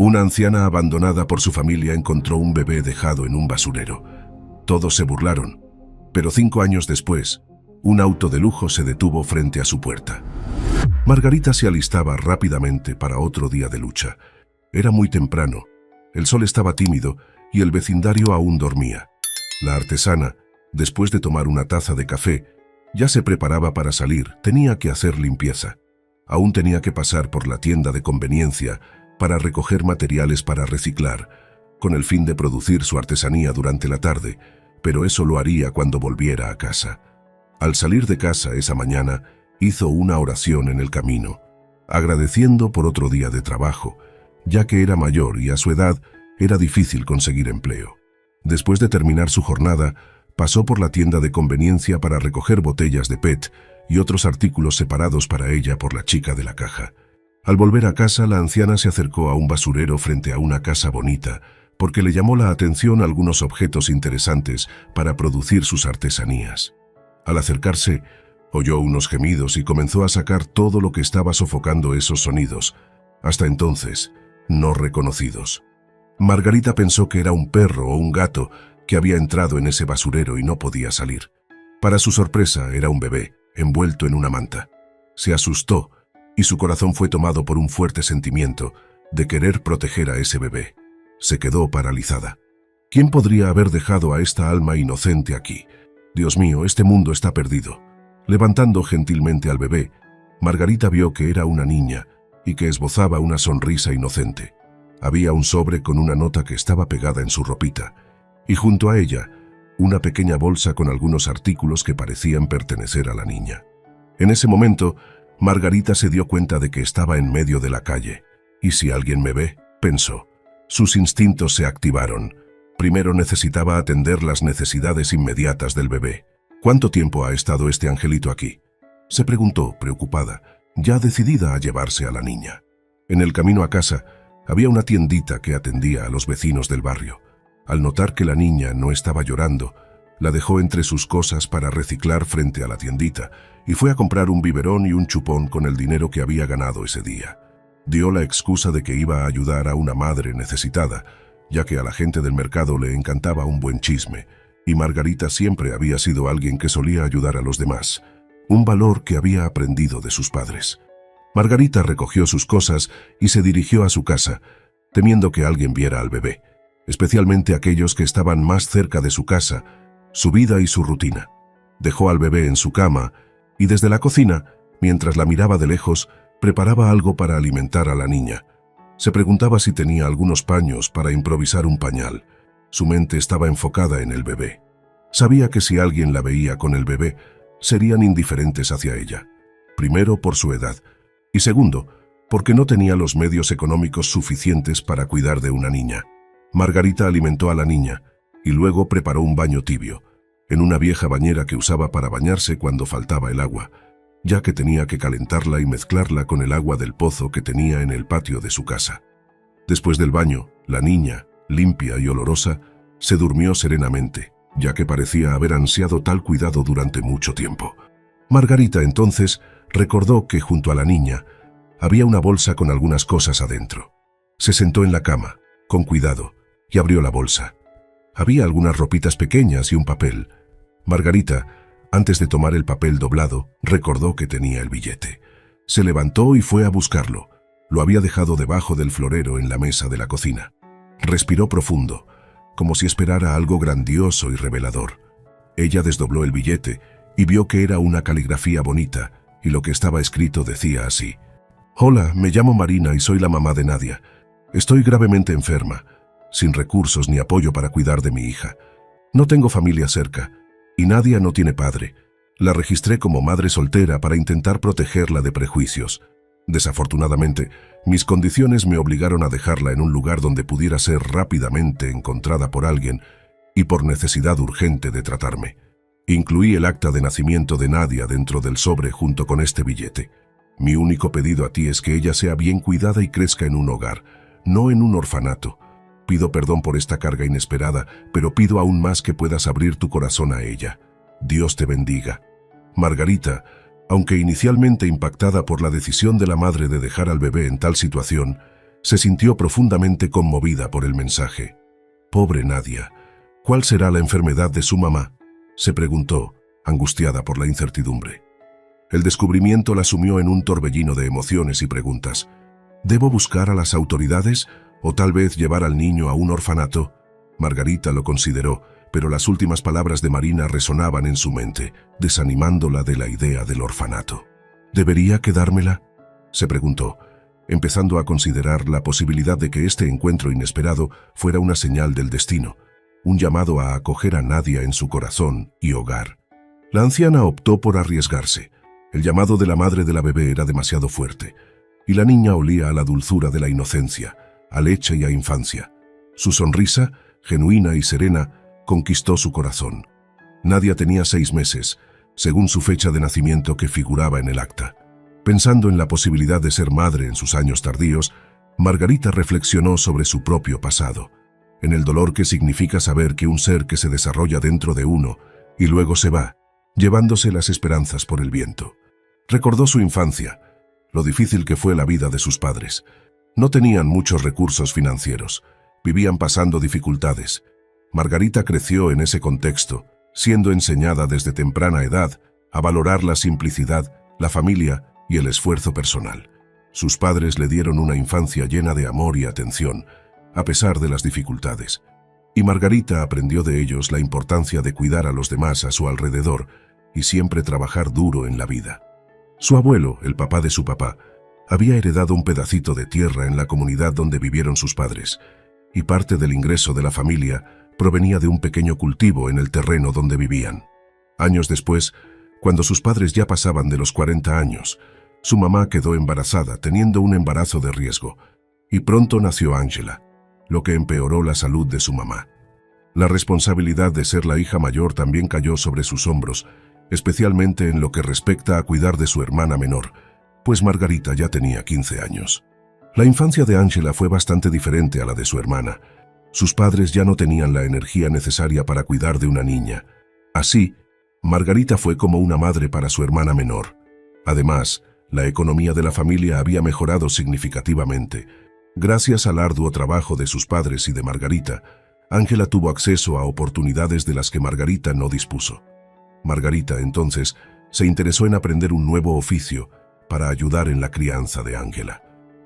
Una anciana abandonada por su familia encontró un bebé dejado en un basurero. Todos se burlaron, pero 5 años después, un auto de lujo se detuvo frente a su puerta. Margarita se alistaba rápidamente para otro día de lucha. Era muy temprano, el sol estaba tímido y el vecindario aún dormía. La artesana, después de tomar una taza de café, ya se preparaba para salir. Tenía que hacer limpieza. Aún tenía que pasar por la tienda de conveniencia para recoger materiales para reciclar, con el fin de producir su artesanía durante la tarde, pero eso lo haría cuando volviera a casa. Al salir de casa esa mañana, hizo una oración en el camino, agradeciendo por otro día de trabajo, ya que era mayor y a su edad era difícil conseguir empleo. Después de terminar su jornada, pasó por la tienda de conveniencia para recoger botellas de PET y otros artículos separados para ella por la chica de la caja. Al volver a casa, la anciana se acercó a un basurero frente a una casa bonita, porque le llamó la atención algunos objetos interesantes para producir sus artesanías. Al acercarse, oyó unos gemidos y comenzó a sacar todo lo que estaba sofocando esos sonidos, hasta entonces no reconocidos. Margarita pensó que era un perro o un gato que había entrado en ese basurero y no podía salir. Para su sorpresa, era un bebé, envuelto en una manta. Se asustó y su corazón fue tomado por un fuerte sentimiento de querer proteger a ese bebé. Se quedó paralizada. ¿Quién podría haber dejado a esta alma inocente aquí? Dios mío, este mundo está perdido. Levantando gentilmente al bebé, Margarita vio que era una niña y que esbozaba una sonrisa inocente. Había un sobre con una nota que estaba pegada en su ropita, y junto a ella, una pequeña bolsa con algunos artículos que parecían pertenecer a la niña. En ese momento, Margarita se dio cuenta de que estaba en medio de la calle. ¿Y si alguien me ve?, pensó. Sus instintos se activaron. Primero necesitaba atender las necesidades inmediatas del bebé. ¿Cuánto tiempo ha estado este angelito aquí?, se preguntó, preocupada, ya decidida a llevarse a la niña. En el camino a casa, había una tiendita que atendía a los vecinos del barrio. Al notar que la niña no estaba llorando, la dejó entre sus cosas para reciclar frente a la tiendita y fue a comprar un biberón y un chupón con el dinero que había ganado ese día. Dio la excusa de que iba a ayudar a una madre necesitada, ya que a la gente del mercado le encantaba un buen chisme, y Margarita siempre había sido alguien que solía ayudar a los demás, un valor que había aprendido de sus padres. Margarita recogió sus cosas y se dirigió a su casa, temiendo que alguien viera al bebé, especialmente aquellos que estaban más cerca de su casa, su vida y su rutina. Dejó al bebé en su cama y desde la cocina, mientras la miraba de lejos, preparaba algo para alimentar a la niña. Se preguntaba si tenía algunos paños para improvisar un pañal. Su mente estaba enfocada en el bebé. Sabía que si alguien la veía con el bebé, serían indiferentes hacia ella. Primero, por su edad, y segundo, porque no tenía los medios económicos suficientes para cuidar de una niña. Margarita alimentó a la niña y luego preparó un baño tibio, en una vieja bañera que usaba para bañarse cuando faltaba el agua, ya que tenía que calentarla y mezclarla con el agua del pozo que tenía en el patio de su casa. Después del baño, la niña, limpia y olorosa, se durmió serenamente, ya que parecía haber ansiado tal cuidado durante mucho tiempo. Margarita entonces recordó que junto a la niña había una bolsa con algunas cosas adentro. Se sentó en la cama, con cuidado, y abrió la bolsa. Había algunas ropitas pequeñas y un papel. Margarita, antes de tomar el papel doblado, recordó que tenía el billete. Se levantó y fue a buscarlo. Lo había dejado debajo del florero en la mesa de la cocina. Respiró profundo, como si esperara algo grandioso y revelador. Ella desdobló el billete y vio que era una caligrafía bonita, y lo que estaba escrito decía así: «Hola, me llamo Marina y soy la mamá de Nadia. Estoy gravemente enferma, sin recursos ni apoyo para cuidar de mi hija. No tengo familia cerca, y Nadia no tiene padre. La registré como madre soltera para intentar protegerla de prejuicios. Desafortunadamente, mis condiciones me obligaron a dejarla en un lugar donde pudiera ser rápidamente encontrada por alguien y por necesidad urgente de tratarme. Incluí el acta de nacimiento de Nadia dentro del sobre junto con este billete. Mi único pedido a ti es que ella sea bien cuidada y crezca en un hogar, no en un orfanato. Pido perdón por esta carga inesperada, pero pido aún más que puedas abrir tu corazón a ella. Dios te bendiga». Margarita, aunque inicialmente impactada por la decisión de la madre de dejar al bebé en tal situación, Se sintió profundamente conmovida por el mensaje. Pobre Nadia, ¿cuál será la enfermedad de su mamá?, se preguntó, angustiada por la incertidumbre. El descubrimiento la sumió en un torbellino de emociones y preguntas. ¿Debo buscar a las autoridades o tal vez llevar al niño a un orfanato? Margarita lo consideró, pero las últimas palabras de Marina resonaban en su mente, desanimándola de la idea del orfanato. ¿Debería quedármela?, se preguntó, empezando a considerar la posibilidad de que este encuentro inesperado fuera una señal del destino, un llamado a acoger a Nadia en su corazón y hogar. La anciana optó por arriesgarse. El llamado de la madre de la bebé era demasiado fuerte, y la niña olía a la dulzura de la inocencia, a leche y a infancia. Su sonrisa, genuina y serena, conquistó su corazón. Nadia tenía 6 meses, según su fecha de nacimiento que figuraba en el acta. Pensando en la posibilidad de ser madre en sus años tardíos, Margarita reflexionó sobre su propio pasado, en el dolor que significa saber que un ser que se desarrolla dentro de uno y luego se va, llevándose las esperanzas por el viento. Recordó su infancia, lo difícil que fue la vida de sus padres. No tenían muchos recursos financieros, vivían pasando dificultades. Margarita creció en ese contexto, siendo enseñada desde temprana edad a valorar la simplicidad, la familia y el esfuerzo personal. Sus padres le dieron una infancia llena de amor y atención, a pesar de las dificultades. Y Margarita aprendió de ellos la importancia de cuidar a los demás a su alrededor y siempre trabajar duro en la vida. Su abuelo, el papá de su papá, había heredado un pedacito de tierra en la comunidad donde vivieron sus padres, y parte del ingreso de la familia provenía de un pequeño cultivo en el terreno donde vivían. Años después, cuando sus padres ya pasaban de los 40 años, su mamá quedó embarazada, teniendo un embarazo de riesgo, y pronto nació Ángela, lo que empeoró la salud de su mamá. La responsabilidad de ser la hija mayor también cayó sobre sus hombros, especialmente en lo que respecta a cuidar de su hermana menor, pues Margarita ya tenía 15 años. La infancia de Ángela fue bastante diferente a la de su hermana. Sus padres ya no tenían la energía necesaria para cuidar de una niña. Así, Margarita fue como una madre para su hermana menor. Además, la economía de la familia había mejorado significativamente. Gracias al arduo trabajo de sus padres y de Margarita, Ángela tuvo acceso a oportunidades de las que Margarita no dispuso. Margarita, entonces, se interesó en aprender un nuevo oficio para ayudar en la crianza de Ángela.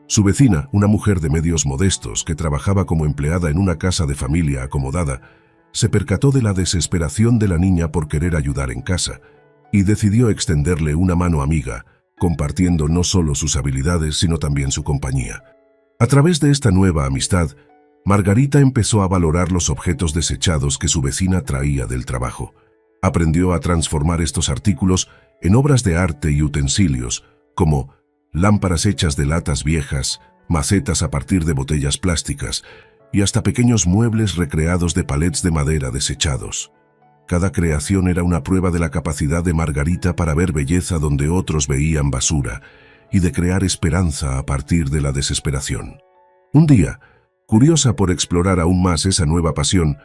Su vecina, una mujer de medios modestos que trabajaba como empleada en una casa de familia acomodada, se percató de la desesperación de la niña por querer ayudar en casa y decidió extenderle una mano amiga, compartiendo no solo sus habilidades sino también su compañía. A través de esta nueva amistad, Margarita empezó a valorar los objetos desechados que su vecina traía del trabajo. Aprendió a transformar estos artículos en obras de arte y utensilios, como lámparas hechas de latas viejas, macetas a partir de botellas plásticas y hasta pequeños muebles recreados de palets de madera desechados. Cada creación era una prueba de la capacidad de Margarita para ver belleza donde otros veían basura y de crear esperanza a partir de la desesperación. Un día, curiosa por explorar aún más esa nueva pasión,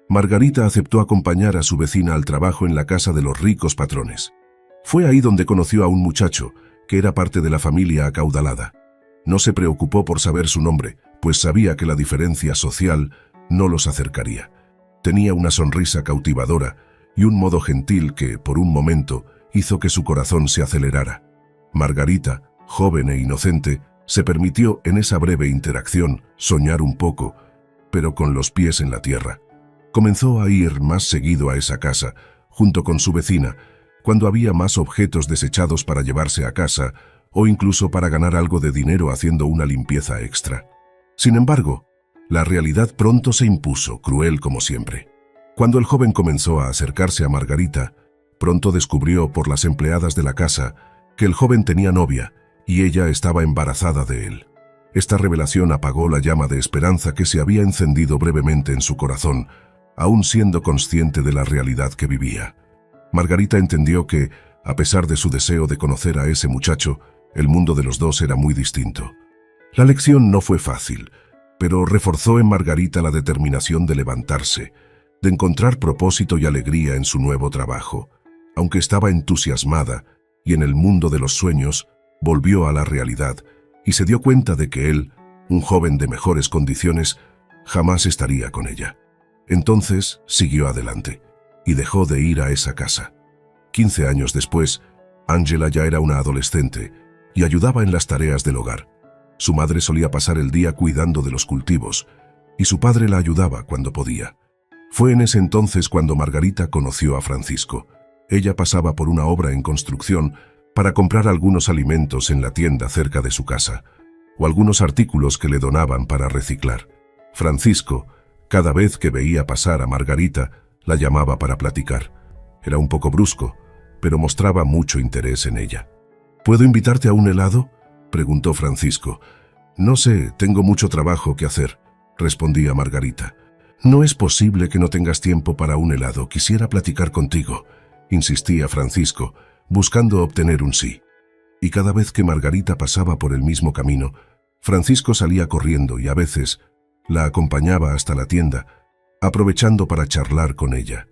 Margarita aceptó acompañar a su vecina al trabajo en la casa de los ricos patrones. Fue ahí donde conoció a un muchacho que era parte de la familia acaudalada. No se preocupó por saber su nombre, pues sabía que la diferencia social no los acercaría. Tenía una sonrisa cautivadora y un modo gentil que, por un momento, hizo que su corazón se acelerara. Margarita, joven e inocente, se permitió en esa breve interacción soñar un poco, pero con los pies en la tierra. Comenzó a ir más seguido a esa casa, junto con su vecina, cuando había más objetos desechados para llevarse a casa o incluso para ganar algo de dinero haciendo una limpieza extra. Sin embargo, la realidad pronto se impuso, cruel como siempre. Cuando el joven comenzó a acercarse a Margarita, pronto descubrió por las empleadas de la casa que el joven tenía novia y ella estaba embarazada de él. Esta revelación apagó la llama de esperanza que se había encendido brevemente en su corazón, aún siendo consciente de la realidad que vivía. Margarita entendió que, a pesar de su deseo de conocer a ese muchacho, el mundo de los dos era muy distinto. La lección no fue fácil, pero reforzó en Margarita la determinación de levantarse, de encontrar propósito y alegría en su nuevo trabajo. Aunque estaba entusiasmada y en el mundo de los sueños, volvió a la realidad y se dio cuenta de que él Un joven de mejores condiciones jamás estaría con ella. Entonces siguió adelante y dejó de ir a esa casa. 15 años después, Ángela ya era una adolescente y ayudaba en las tareas del hogar. Su madre solía pasar el día cuidando de los cultivos y su padre la ayudaba cuando podía. Fue en ese entonces cuando Margarita conoció a Francisco. Ella pasaba por una obra en construcción para comprar algunos alimentos en la tienda cerca de su casa, o algunos artículos que le donaban para reciclar. Francisco, cada vez que veía pasar a Margarita, la llamaba para platicar. Era un poco brusco, pero mostraba mucho interés en ella. ¿Puedo invitarte a un helado?, preguntó Francisco. No sé, tengo mucho trabajo que hacer, respondía Margarita. No es posible que no tengas tiempo para un helado, quisiera platicar contigo, insistía Francisco, buscando obtener un sí. Y cada vez que Margarita pasaba por el mismo camino, Francisco salía corriendo y a veces la acompañaba hasta la tienda, aprovechando para charlar con ella.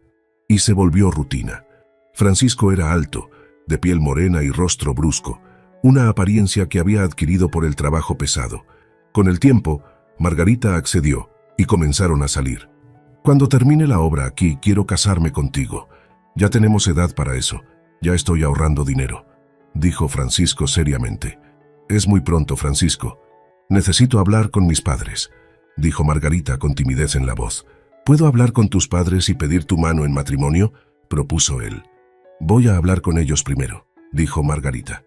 Y se volvió rutina. Francisco era alto, de piel morena y rostro brusco, una apariencia que había adquirido por el trabajo pesado. Con el tiempo, Margarita accedió y comenzaron a salir. Cuando termine la obra aquí, quiero casarme contigo. Ya tenemos edad para eso. Ya estoy ahorrando dinero, dijo Francisco seriamente. Es muy pronto, Francisco. Necesito hablar con mis padres, dijo Margarita con timidez en la voz. ¿Puedo hablar con tus padres y pedir tu mano en matrimonio?, propuso él. Voy a hablar con ellos primero, dijo Margarita.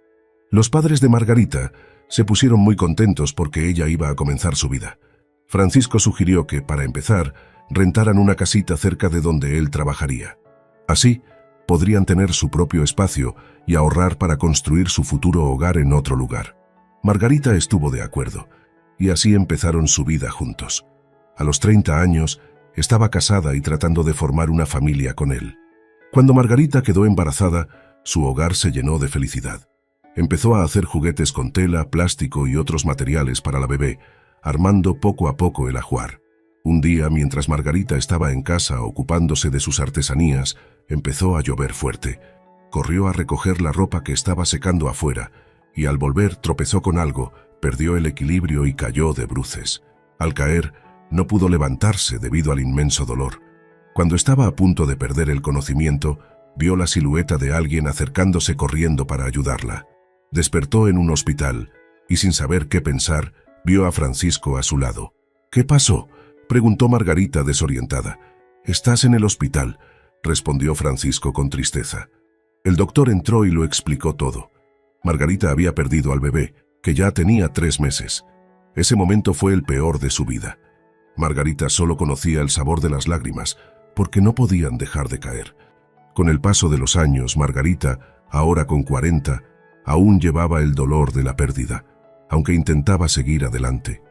Los padres de Margarita se pusieron muy contentos porque ella iba a comenzar su vida. Francisco sugirió que, para empezar, rentaran una casita cerca de donde él trabajaría. Así, podrían tener su propio espacio y ahorrar para construir su futuro hogar en otro lugar. Margarita estuvo de acuerdo, y así empezaron su vida juntos. A los 30 años, estaba casada y tratando de formar una familia con él. Cuando Margarita quedó embarazada, su hogar se llenó de felicidad. Empezó a hacer juguetes con tela, plástico y otros materiales para la bebé, armando poco a poco el ajuar. Un día, mientras Margarita estaba en casa ocupándose de sus artesanías, empezó a llover fuerte. Corrió a recoger la ropa que estaba secando afuera, y al volver tropezó con algo, perdió el equilibrio y cayó de bruces. Al caer, no pudo levantarse debido al inmenso dolor. Cuando estaba a punto de perder el conocimiento, vio la silueta de alguien acercándose corriendo para ayudarla. Despertó en un hospital, y sin saber qué pensar, vio a Francisco a su lado. ¿Qué pasó?, preguntó Margarita desorientada. «Estás en el hospital», respondió Francisco con tristeza. El doctor entró y lo explicó todo. Margarita había perdido al bebé, que ya tenía 3 meses. Ese momento fue el peor de su vida. Margarita solo conocía el sabor de las lágrimas, porque no podían dejar de caer. Con el paso de los años, Margarita, ahora con 40, aún llevaba el dolor de la pérdida, aunque intentaba seguir adelante.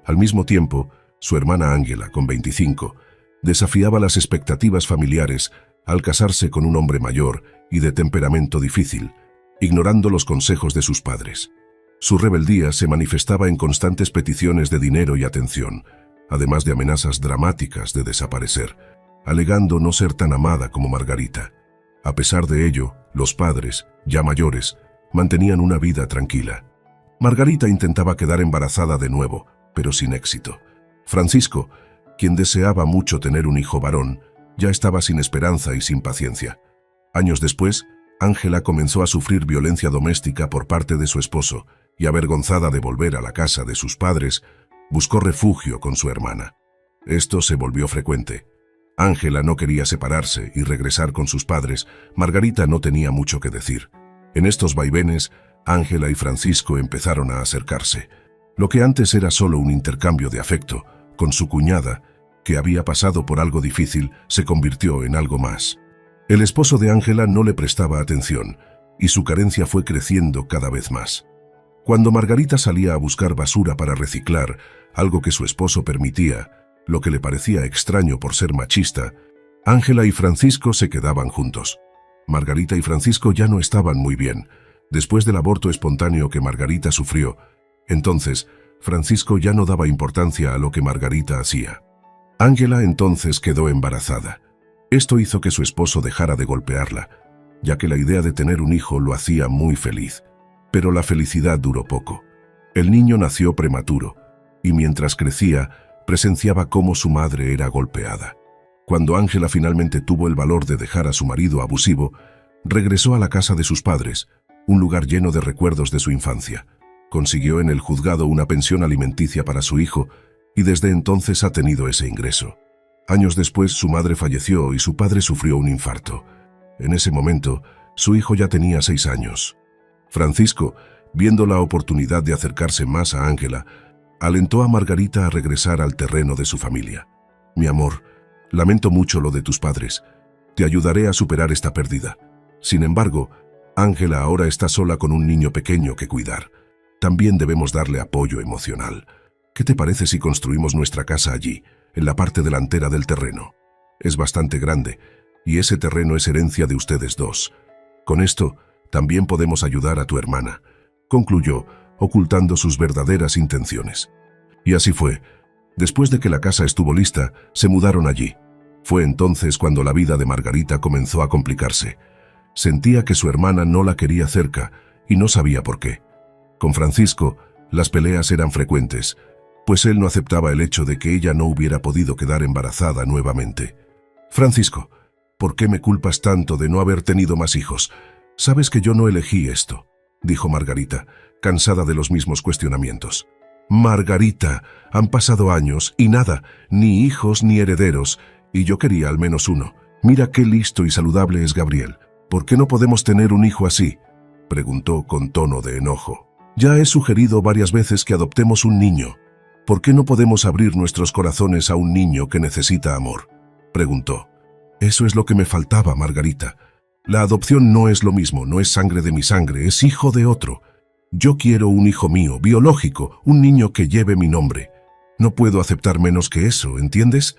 Al mismo tiempo, su hermana Ángela, con 25, desafiaba las expectativas familiares al casarse con un hombre mayor y de temperamento difícil, ignorando los consejos de sus padres. Su rebeldía se manifestaba en constantes peticiones de dinero y atención, además de amenazas dramáticas de desaparecer, alegando no ser tan amada como Margarita. A pesar de ello, los padres, ya mayores, mantenían una vida tranquila. Margarita intentaba quedar embarazada de nuevo, pero sin éxito. Francisco, quien deseaba mucho tener un hijo varón, ya estaba sin esperanza y sin paciencia. Años después, Ángela comenzó a sufrir violencia doméstica por parte de su esposo y, avergonzada de volver a la casa de sus padres, buscó refugio con su hermana. Esto se volvió frecuente. Ángela no quería separarse y regresar con sus padres. Margarita no tenía mucho que decir. En estos vaivenes, Ángela y Francisco empezaron a acercarse. Lo que antes era solo un intercambio de afecto, con su cuñada, que había pasado por algo difícil, se convirtió en algo más. El esposo de Ángela no le prestaba atención, y su carencia fue creciendo cada vez más. Cuando Margarita salía a buscar basura para reciclar, algo que su esposo permitía, lo que le parecía extraño por ser machista, Ángela y Francisco se quedaban juntos. Margarita y Francisco ya no estaban muy bien, después del aborto espontáneo que Margarita sufrió. Entonces, Francisco ya no daba importancia a lo que Margarita hacía. Ángela entonces quedó embarazada. Esto hizo que su esposo dejara de golpearla, ya que la idea de tener un hijo lo hacía muy feliz. Pero la felicidad duró poco. El niño nació prematuro, y mientras crecía, presenciaba cómo su madre era golpeada. Cuando Ángela finalmente tuvo el valor de dejar a su marido abusivo, regresó a la casa de sus padres, un lugar lleno de recuerdos de su infancia. Consiguió en el juzgado una pensión alimenticia para su hijo y desde entonces ha tenido ese ingreso. Años después, su madre falleció y su padre sufrió un infarto. En ese momento, su hijo ya tenía 6 años. Francisco, viendo la oportunidad de acercarse más a Ángela, alentó a Margarita a regresar al terreno de su familia. Mi amor, lamento mucho lo de tus padres. Te ayudaré a superar esta pérdida. Sin embargo, Ángela ahora está sola con un niño pequeño que cuidar. También debemos darle apoyo emocional. ¿Qué te parece si construimos nuestra casa allí, en la parte delantera del terreno? Es bastante grande, y ese terreno es herencia de ustedes dos. Con esto, también podemos ayudar a tu hermana, concluyó, ocultando sus verdaderas intenciones. Y así fue. Después de que la casa estuvo lista, se mudaron allí. Fue entonces cuando la vida de Margarita comenzó a complicarse. Sentía que su hermana no la quería cerca y no sabía por qué. Con Francisco, las peleas eran frecuentes, pues él no aceptaba el hecho de que ella no hubiera podido quedar embarazada nuevamente. Francisco, ¿por qué me culpas tanto de no haber tenido más hijos? Sabes que yo no elegí esto, dijo Margarita, cansada de los mismos cuestionamientos. Margarita, han pasado años y nada, ni hijos ni herederos, y yo quería al menos uno. Mira qué listo y saludable es Gabriel. ¿Por qué no podemos tener un hijo así?, preguntó con tono de enojo. Ya he sugerido varias veces que adoptemos un niño. ¿Por qué no podemos abrir nuestros corazones a un niño que necesita amor?, preguntó. Eso es lo que me faltaba, Margarita. La adopción no es lo mismo, no es sangre de mi sangre, es hijo de otro. Yo quiero un hijo mío, biológico, un niño que lleve mi nombre. No puedo aceptar menos que eso, ¿entiendes?,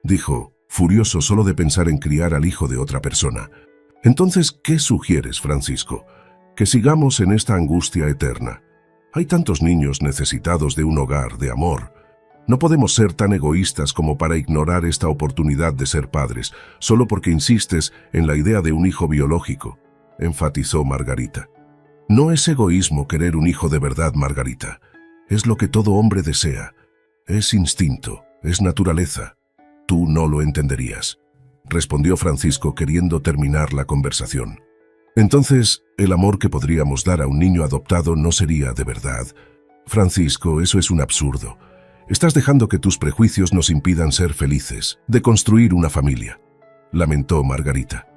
dijo, furioso solo de pensar en criar al hijo de otra persona. Entonces, ¿qué sugieres, Francisco? Que sigamos en esta angustia eterna. Hay tantos niños necesitados de un hogar, de amor. No podemos ser tan egoístas como para ignorar esta oportunidad de ser padres, solo porque insistes en la idea de un hijo biológico, enfatizó Margarita. No es egoísmo querer un hijo de verdad, Margarita. Es lo que todo hombre desea. Es instinto, es naturaleza. Tú no lo entenderías, respondió Francisco queriendo terminar la conversación. Entonces, el amor que podríamos dar a un niño adoptado no sería de verdad. Francisco, eso es un absurdo. Estás dejando que tus prejuicios nos impidan ser felices, de construir una familia, lamentó Margarita.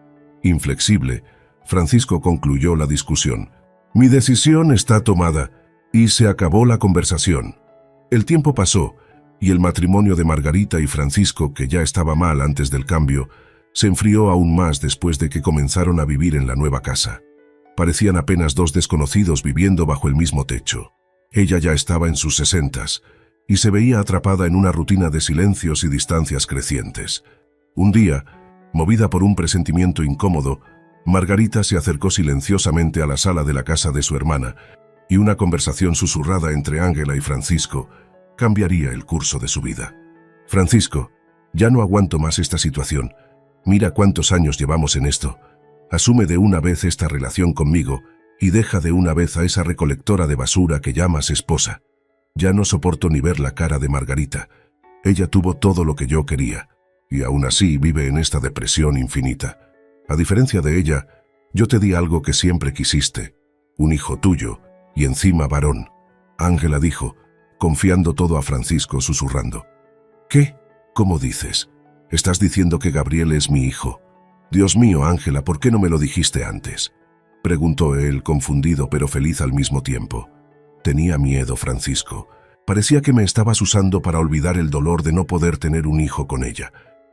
Inflexible, Francisco concluyó la discusión. Mi decisión está tomada, y se acabó la conversación. El tiempo pasó, y el matrimonio de Margarita y Francisco, que ya estaba mal antes del cambio, se enfrió aún más después de que comenzaron a vivir en la nueva casa. Parecían apenas dos desconocidos viviendo bajo el mismo techo. Ella ya estaba en sus 60s, y se veía atrapada en una rutina de silencios y distancias crecientes. Un día, movida por un presentimiento incómodo, Margarita se acercó silenciosamente a la sala de la casa de su hermana, y una conversación susurrada entre Ángela y Francisco cambiaría el curso de su vida. Francisco, ya no aguanto más esta situación. Mira cuántos años llevamos en esto. Asume de una vez esta relación conmigo y deja de una vez a esa recolectora de basura que llamas esposa. Ya no soporto ni ver la cara de Margarita. Ella tuvo todo lo que yo quería, y aún así vive en esta depresión infinita. A diferencia de ella, yo te di algo que siempre quisiste, un hijo tuyo, y encima varón. Ángela dijo, confiando todo a Francisco, susurrando. ¿Qué? ¿Cómo dices? ¿Estás diciendo que Gabriel es mi hijo? Dios mío, Ángela, ¿por qué no me lo dijiste antes?, preguntó él, confundido pero feliz al mismo tiempo. Tenía miedo, Francisco. Parecía que me estabas usando para olvidar el dolor de no poder tener un hijo con ella.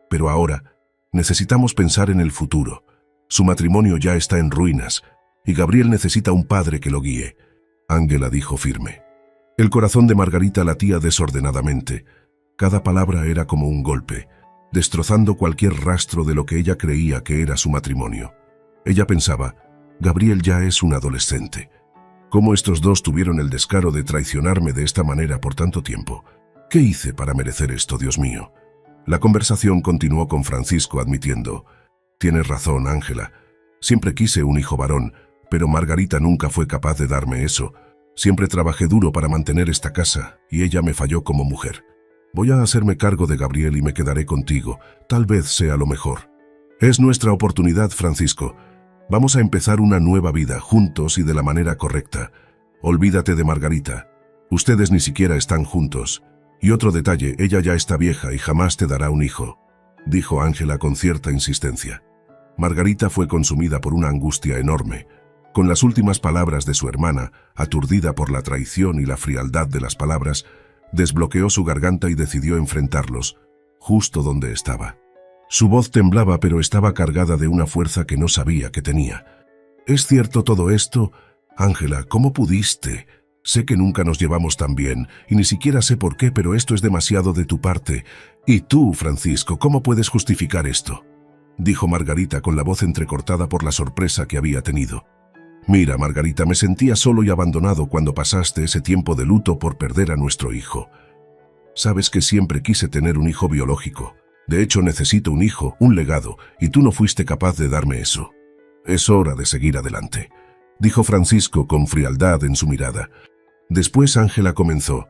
Pero ahora, necesitamos pensar en el futuro. Su matrimonio ya está en ruinas, y Gabriel necesita un padre que lo guíe. Ángela dijo firme. El corazón de Margarita latía desordenadamente. Cada palabra era como un golpe, destrozando cualquier rastro de lo que ella creía que era su matrimonio. Ella pensaba, Gabriel ya es un adolescente. ¿Cómo estos dos tuvieron el descaro de traicionarme de esta manera por tanto tiempo? ¿Qué hice para merecer esto, Dios mío? La conversación continuó con Francisco admitiendo, tienes razón, Ángela. Siempre quise un hijo varón, pero Margarita nunca fue capaz de darme eso. Siempre trabajé duro para mantener esta casa y ella me falló como mujer. Voy a hacerme cargo de Gabriel y me quedaré contigo. Tal vez sea lo mejor. Es nuestra oportunidad, Francisco. Vamos a empezar una nueva vida, juntos y de la manera correcta. Olvídate de Margarita. Ustedes ni siquiera están juntos. Y otro detalle, ella ya está vieja y jamás te dará un hijo, dijo Ángela con cierta insistencia. Margarita fue consumida por una angustia enorme. Con las últimas palabras de su hermana, aturdida por la traición y la frialdad de las palabras, desbloqueó su garganta y decidió enfrentarlos, justo donde estaba. Su voz temblaba, pero estaba cargada de una fuerza que no sabía que tenía. ¿Es cierto todo esto? Ángela, ¿cómo pudiste? Sé que nunca nos llevamos tan bien, y ni siquiera sé por qué, pero esto es demasiado de tu parte. Y tú, Francisco, ¿cómo puedes justificar esto?, dijo Margarita con la voz entrecortada por la sorpresa que había tenido. Mira, Margarita, me sentía solo y abandonado cuando pasaste ese tiempo de luto por perder a nuestro hijo. Sabes que siempre quise tener un hijo biológico. De hecho, necesito un hijo, un legado, y tú no fuiste capaz de darme eso. Es hora de seguir adelante, dijo Francisco con frialdad en su mirada. Después Ángela comenzó.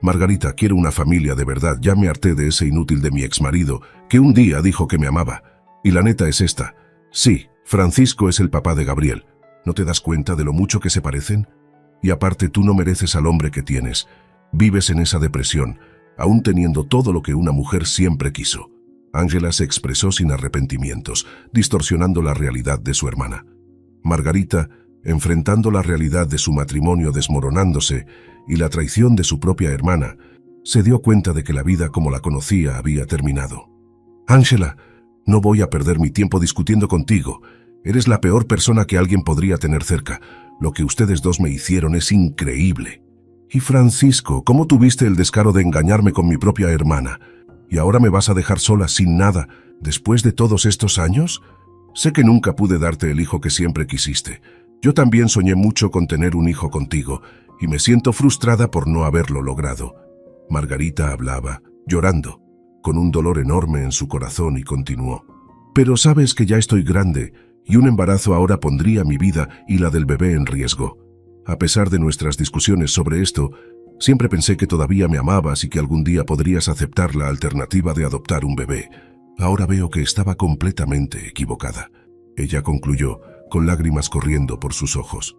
Margarita, quiero una familia de verdad. Ya me harté de ese inútil de mi exmarido, que un día dijo que me amaba. Y la neta es esta. Sí, Francisco es el papá de Gabriel. ¿No te das cuenta de lo mucho que se parecen? Y aparte tú no mereces al hombre que tienes. Vives en esa depresión, aún teniendo todo lo que una mujer siempre quiso. Ángela se expresó sin arrepentimientos, distorsionando la realidad de su hermana. Margarita, enfrentando la realidad de su matrimonio desmoronándose y la traición de su propia hermana, se dio cuenta de que la vida como la conocía había terminado. Ángela, no voy a perder mi tiempo discutiendo contigo. Eres la peor persona que alguien podría tener cerca. Lo que ustedes dos me hicieron es increíble. Y Francisco, ¿cómo tuviste el descaro de engañarme con mi propia hermana? ¿Y ahora me vas a dejar sola sin nada después de todos estos años? Sé que nunca pude darte el hijo que siempre quisiste. Yo también soñé mucho con tener un hijo contigo y me siento frustrada por no haberlo logrado. Margarita hablaba, llorando, con un dolor enorme en su corazón y continuó. Pero sabes que ya estoy grande y un embarazo ahora pondría mi vida y la del bebé en riesgo. A pesar de nuestras discusiones sobre esto, siempre pensé que todavía me amabas y que algún día podrías aceptar la alternativa de adoptar un bebé. Ahora veo que estaba completamente equivocada. Ella concluyó, con lágrimas corriendo por sus ojos.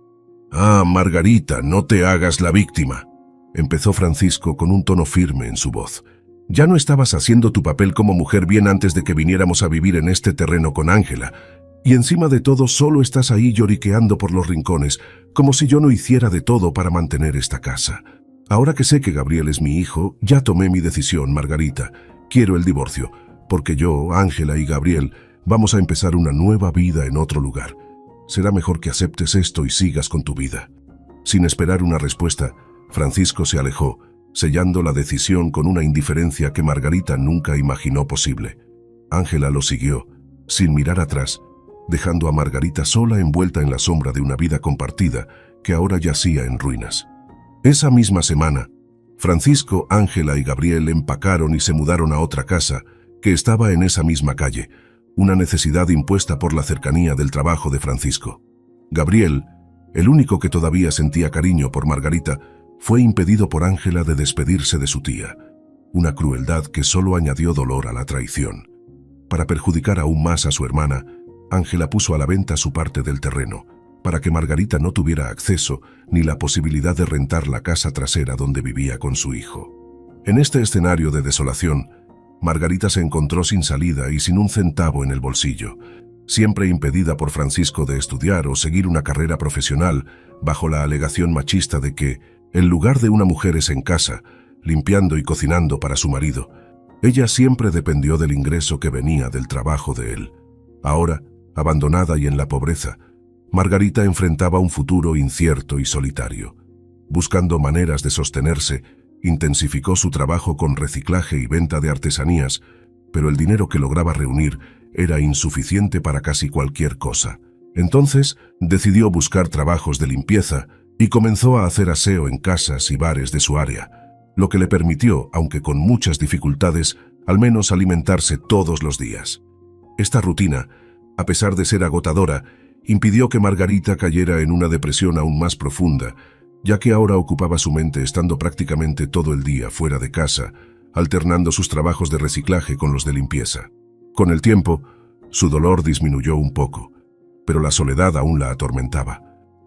«Ah, Margarita, no te hagas la víctima», empezó Francisco con un tono firme en su voz. «Ya no estabas haciendo tu papel como mujer bien antes de que viniéramos a vivir en este terreno con Ángela. Y encima de todo solo estás ahí lloriqueando por los rincones, como si yo no hiciera de todo para mantener esta casa. Ahora que sé que Gabriel es mi hijo, ya tomé mi decisión, Margarita. Quiero el divorcio, porque yo, Ángela y Gabriel vamos a empezar una nueva vida en otro lugar. Será mejor que aceptes esto y sigas con tu vida». Sin esperar una respuesta, Francisco se alejó, sellando la decisión con una indiferencia que Margarita nunca imaginó posible. Ángela lo siguió, sin mirar atrás, dejando a Margarita sola envuelta en la sombra de una vida compartida que ahora yacía en ruinas. Esa misma semana, Francisco, Ángela y Gabriel empacaron y se mudaron a otra casa que estaba en esa misma calle, una necesidad impuesta por la cercanía del trabajo de Francisco. Gabriel, el único que todavía sentía cariño por Margarita, fue impedido por Ángela de despedirse de su tía, una crueldad que solo añadió dolor a la traición. Para perjudicar aún más a su hermana, Ángela puso a la venta su parte del terreno, para que Margarita no tuviera acceso ni la posibilidad de rentar la casa trasera donde vivía con su hijo. En este escenario de desolación, Margarita se encontró sin salida y sin un centavo en el bolsillo, siempre impedida por Francisco de estudiar o seguir una carrera profesional bajo la alegación machista de que, en lugar de una mujer es en casa, limpiando y cocinando para su marido, ella siempre dependió del ingreso que venía del trabajo de él. Ahora, abandonada y en la pobreza, Margarita enfrentaba un futuro incierto y solitario. Buscando maneras de sostenerse, intensificó su trabajo con reciclaje y venta de artesanías, pero el dinero que lograba reunir era insuficiente para casi cualquier cosa. Entonces, decidió buscar trabajos de limpieza y comenzó a hacer aseo en casas y bares de su área, lo que le permitió, aunque con muchas dificultades, al menos alimentarse todos los días. Esta rutina, a pesar de ser agotadora, impidió que Margarita cayera en una depresión aún más profunda ya que ahora ocupaba su mente estando prácticamente todo el día fuera de casa, alternando sus trabajos de reciclaje con los de limpieza. Con el tiempo, su dolor disminuyó un poco, pero la soledad aún la atormentaba.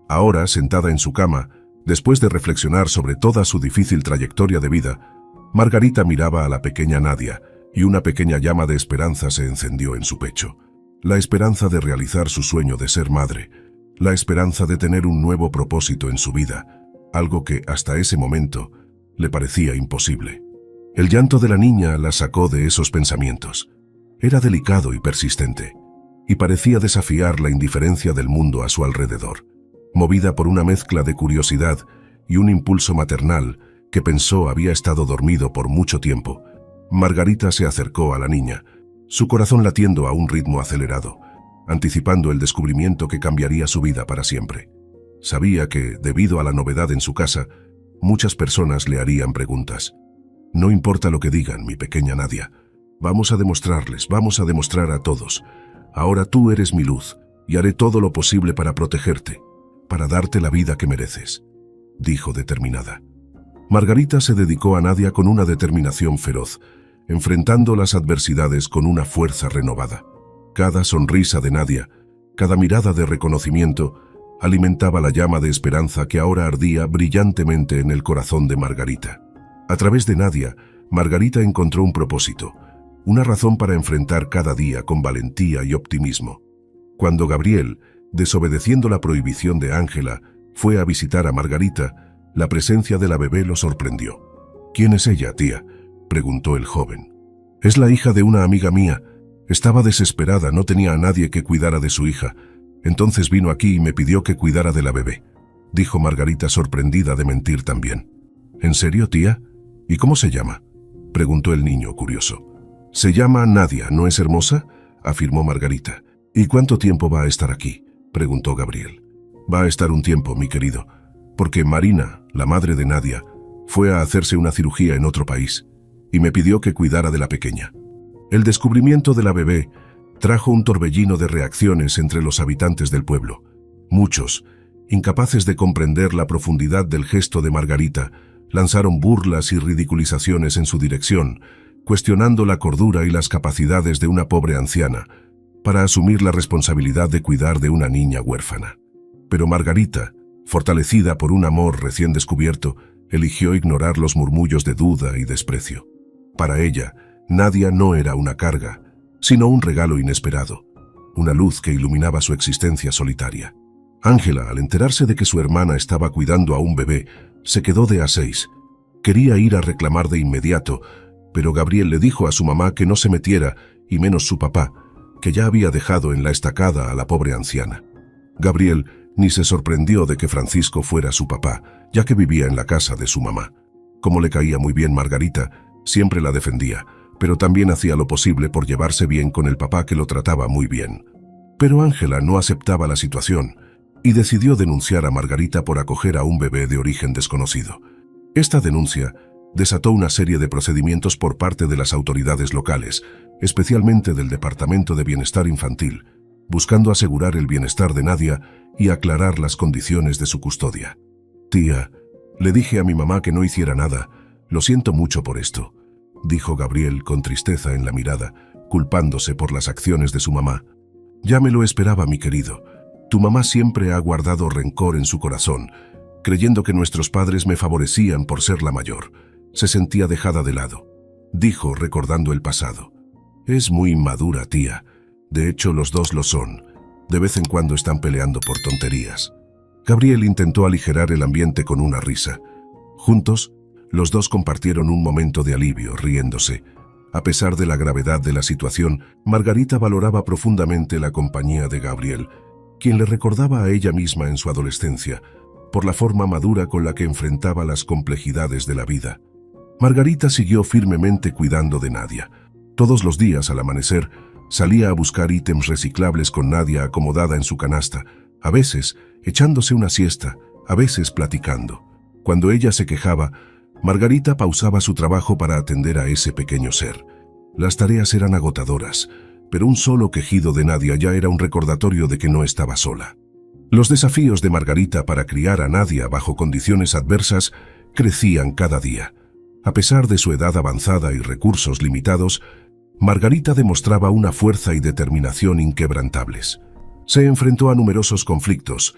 Ahora, sentada en su cama, después de reflexionar sobre toda su difícil trayectoria de vida, Margarita miraba a la pequeña Nadia, y una pequeña llama de esperanza se encendió en su pecho. La esperanza de realizar su sueño de ser madre, la esperanza de tener un nuevo propósito en su vida, algo que hasta ese momento le parecía imposible. El llanto de la niña la sacó de esos pensamientos. Era delicado y persistente, y parecía desafiar la indiferencia del mundo a su alrededor. Movida por una mezcla de curiosidad y un impulso maternal que pensó había estado dormido por mucho tiempo, Margarita se acercó a la niña, su corazón latiendo a un ritmo acelerado, anticipando el descubrimiento que cambiaría su vida para siempre. Sabía que, debido a la novedad en su casa, muchas personas le harían preguntas. No importa lo que digan, mi pequeña Nadia. Vamos a demostrar a todos. Ahora tú eres mi luz, y haré todo lo posible para protegerte, para darte la vida que mereces, dijo determinada. Margarita se dedicó a Nadia con una determinación feroz, enfrentando las adversidades con una fuerza renovada. Cada sonrisa de Nadia, cada mirada de reconocimiento, alimentaba la llama de esperanza que ahora ardía brillantemente en el corazón de Margarita. A través de Nadia, Margarita encontró un propósito, una razón para enfrentar cada día con valentía y optimismo. Cuando Gabriel, desobedeciendo la prohibición de Ángela, fue a visitar a Margarita, la presencia de la bebé lo sorprendió. «¿Quién es ella, tía?», preguntó el joven. «Es la hija de una amiga mía. Estaba desesperada, no tenía a nadie que cuidara de su hija. Entonces vino aquí y me pidió que cuidara de la bebé», dijo Margarita, sorprendida de mentir también. «¿En serio, tía? ¿Y cómo se llama?», preguntó el niño, curioso. «Se llama Nadia, ¿no es hermosa?», afirmó Margarita. «¿Y cuánto tiempo va a estar aquí?», preguntó Gabriel. «Va a estar un tiempo, mi querido, porque Marina, la madre de Nadia, fue a hacerse una cirugía en otro país y me pidió que cuidara de la pequeña». El descubrimiento de la bebé trajo un torbellino de reacciones entre los habitantes del pueblo. Muchos, incapaces de comprender la profundidad del gesto de Margarita, lanzaron burlas y ridiculizaciones en su dirección, cuestionando la cordura y las capacidades de una pobre anciana para asumir la responsabilidad de cuidar de una niña huérfana. Pero Margarita, fortalecida por un amor recién descubierto, eligió ignorar los murmullos de duda y desprecio. Para ella, Nadia no era una carga, sino un regalo inesperado, una luz que iluminaba su existencia solitaria. Ángela, al enterarse de que su hermana estaba cuidando a un bebé, se quedó de a 6. Quería ir a reclamar de inmediato, pero Gabriel le dijo a su mamá que no se metiera, y menos su papá, que ya había dejado en la estacada a la pobre anciana. Gabriel ni se sorprendió de que Francisco fuera su papá, ya que vivía en la casa de su mamá. Como le caía muy bien Margarita, siempre la defendía, pero también hacía lo posible por llevarse bien con el papá, que lo trataba muy bien. Pero Ángela no aceptaba la situación y decidió denunciar a Margarita por acoger a un bebé de origen desconocido. Esta denuncia desató una serie de procedimientos por parte de las autoridades locales, especialmente del Departamento de Bienestar Infantil, buscando asegurar el bienestar de Nadia y aclarar las condiciones de su custodia. «Tía, le dije a mi mamá que no hiciera nada. Lo siento mucho por esto», dijo Gabriel con tristeza en la mirada, culpándose por las acciones de su mamá. «Ya me lo esperaba, mi querido. Tu mamá siempre ha guardado rencor en su corazón, creyendo que nuestros padres me favorecían por ser la mayor. Se sentía dejada de lado», dijo recordando el pasado. «Es muy inmadura, tía. De hecho, los dos lo son. De vez en cuando están peleando por tonterías». Gabriel intentó aligerar el ambiente con una risa. Juntos, los dos compartieron un momento de alivio, riéndose. A pesar de la gravedad de la situación, Margarita valoraba profundamente la compañía de Gabriel, quien le recordaba a ella misma en su adolescencia, por la forma madura con la que enfrentaba las complejidades de la vida. Margarita siguió firmemente cuidando de Nadia. Todos los días, al amanecer, salía a buscar ítems reciclables con Nadia acomodada en su canasta, a veces echándose una siesta, a veces platicando. Cuando ella se quejaba, Margarita pausaba su trabajo para atender a ese pequeño ser. Las tareas eran agotadoras, pero un solo quejido de Nadia ya era un recordatorio de que no estaba sola. Los desafíos de Margarita para criar a Nadia bajo condiciones adversas crecían cada día. A pesar de su edad avanzada y recursos limitados, Margarita demostraba una fuerza y determinación inquebrantables. Se enfrentó a numerosos conflictos,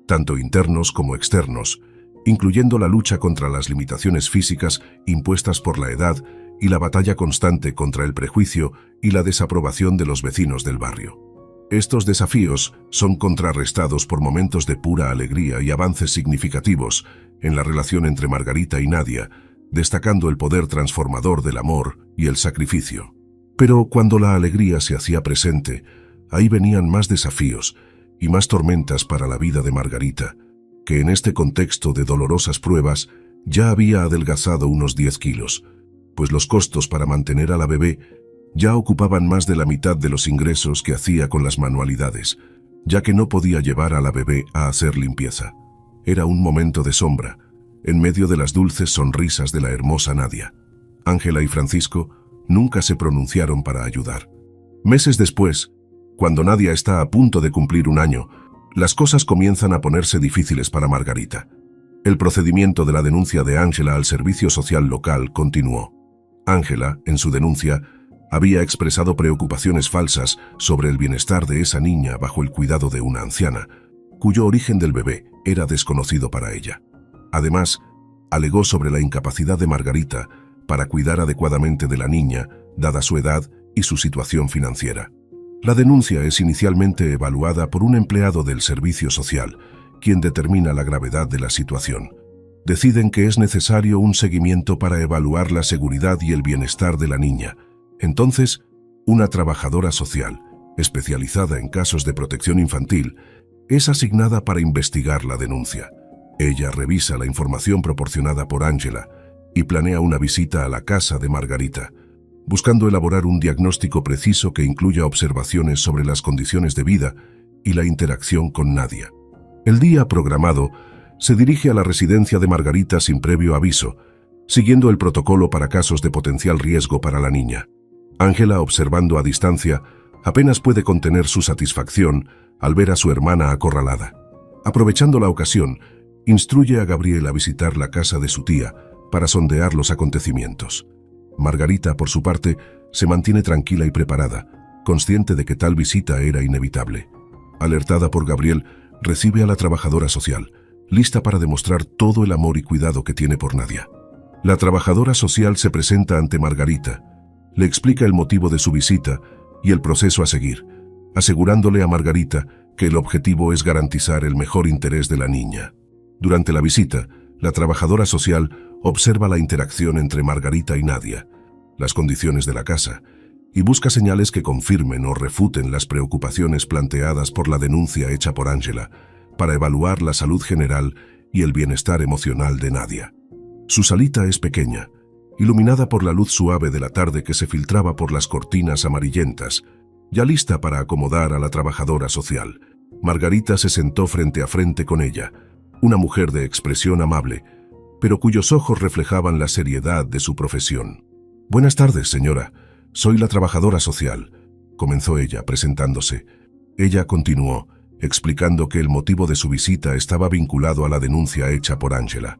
tanto internos como externos, incluyendo la lucha contra las limitaciones físicas impuestas por la edad y la batalla constante contra el prejuicio y la desaprobación de los vecinos del barrio. Estos desafíos son contrarrestados por momentos de pura alegría y avances significativos en la relación entre Margarita y Nadia, destacando el poder transformador del amor y el sacrificio. Pero cuando la alegría se hacía presente, ahí venían más desafíos y más tormentas para la vida de Margarita, que en este contexto de dolorosas pruebas ya había adelgazado unos 10 kilos, pues los costos para mantener a la bebé ya ocupaban más de la mitad de los ingresos que hacía con las manualidades, ya que no podía llevar a la bebé a hacer limpieza. Era un momento de sombra, en medio de las dulces sonrisas de la hermosa Nadia. Ángela y Francisco nunca se pronunciaron para ayudar. Meses después, cuando Nadia está a punto de cumplir 1 año, las cosas comienzan a ponerse difíciles para Margarita. El procedimiento de la denuncia de Ángela al servicio social local continuó. Ángela, en su denuncia, había expresado preocupaciones falsas sobre el bienestar de esa niña bajo el cuidado de una anciana, cuyo origen del bebé era desconocido para ella. Además, alegó sobre la incapacidad de Margarita para cuidar adecuadamente de la niña, dada su edad y su situación financiera. La denuncia es inicialmente evaluada por un empleado del servicio social, quien determina la gravedad de la situación. Deciden que es necesario un seguimiento para evaluar la seguridad y el bienestar de la niña. Entonces, una trabajadora social, especializada en casos de protección infantil, es asignada para investigar la denuncia. Ella revisa la información proporcionada por Ángela y planea una visita a la casa de Margarita, buscando elaborar un diagnóstico preciso que incluya observaciones sobre las condiciones de vida y la interacción con Nadia. El día programado se dirige a la residencia de Margarita sin previo aviso, siguiendo el protocolo para casos de potencial riesgo para la niña. Ángela, observando a distancia, apenas puede contener su satisfacción al ver a su hermana acorralada. Aprovechando la ocasión, instruye a Gabriel a visitar la casa de su tía para sondear los acontecimientos. Margarita, por su parte, se mantiene tranquila y preparada, consciente de que tal visita era inevitable. Alertada por Gabriel, recibe a la trabajadora social, lista para demostrar todo el amor y cuidado que tiene por Nadia. La trabajadora social se presenta ante Margarita, le explica el motivo de su visita y el proceso a seguir, asegurándole a Margarita que el objetivo es garantizar el mejor interés de la niña. Durante la visita, la trabajadora social observa la interacción entre Margarita y Nadia, las condiciones de la casa, y busca señales que confirmen o refuten las preocupaciones planteadas por la denuncia hecha por Ángela, para evaluar la salud general y el bienestar emocional de Nadia. Su salita es pequeña, iluminada por la luz suave de la tarde que se filtraba por las cortinas amarillentas, ya lista para acomodar a la trabajadora social. Margarita se sentó frente a frente con ella, una mujer de expresión amable, pero cuyos ojos reflejaban la seriedad de su profesión. «Buenas tardes, señora. Soy la trabajadora social», comenzó ella, presentándose. Ella continuó, explicando que el motivo de su visita estaba vinculado a la denuncia hecha por Ángela.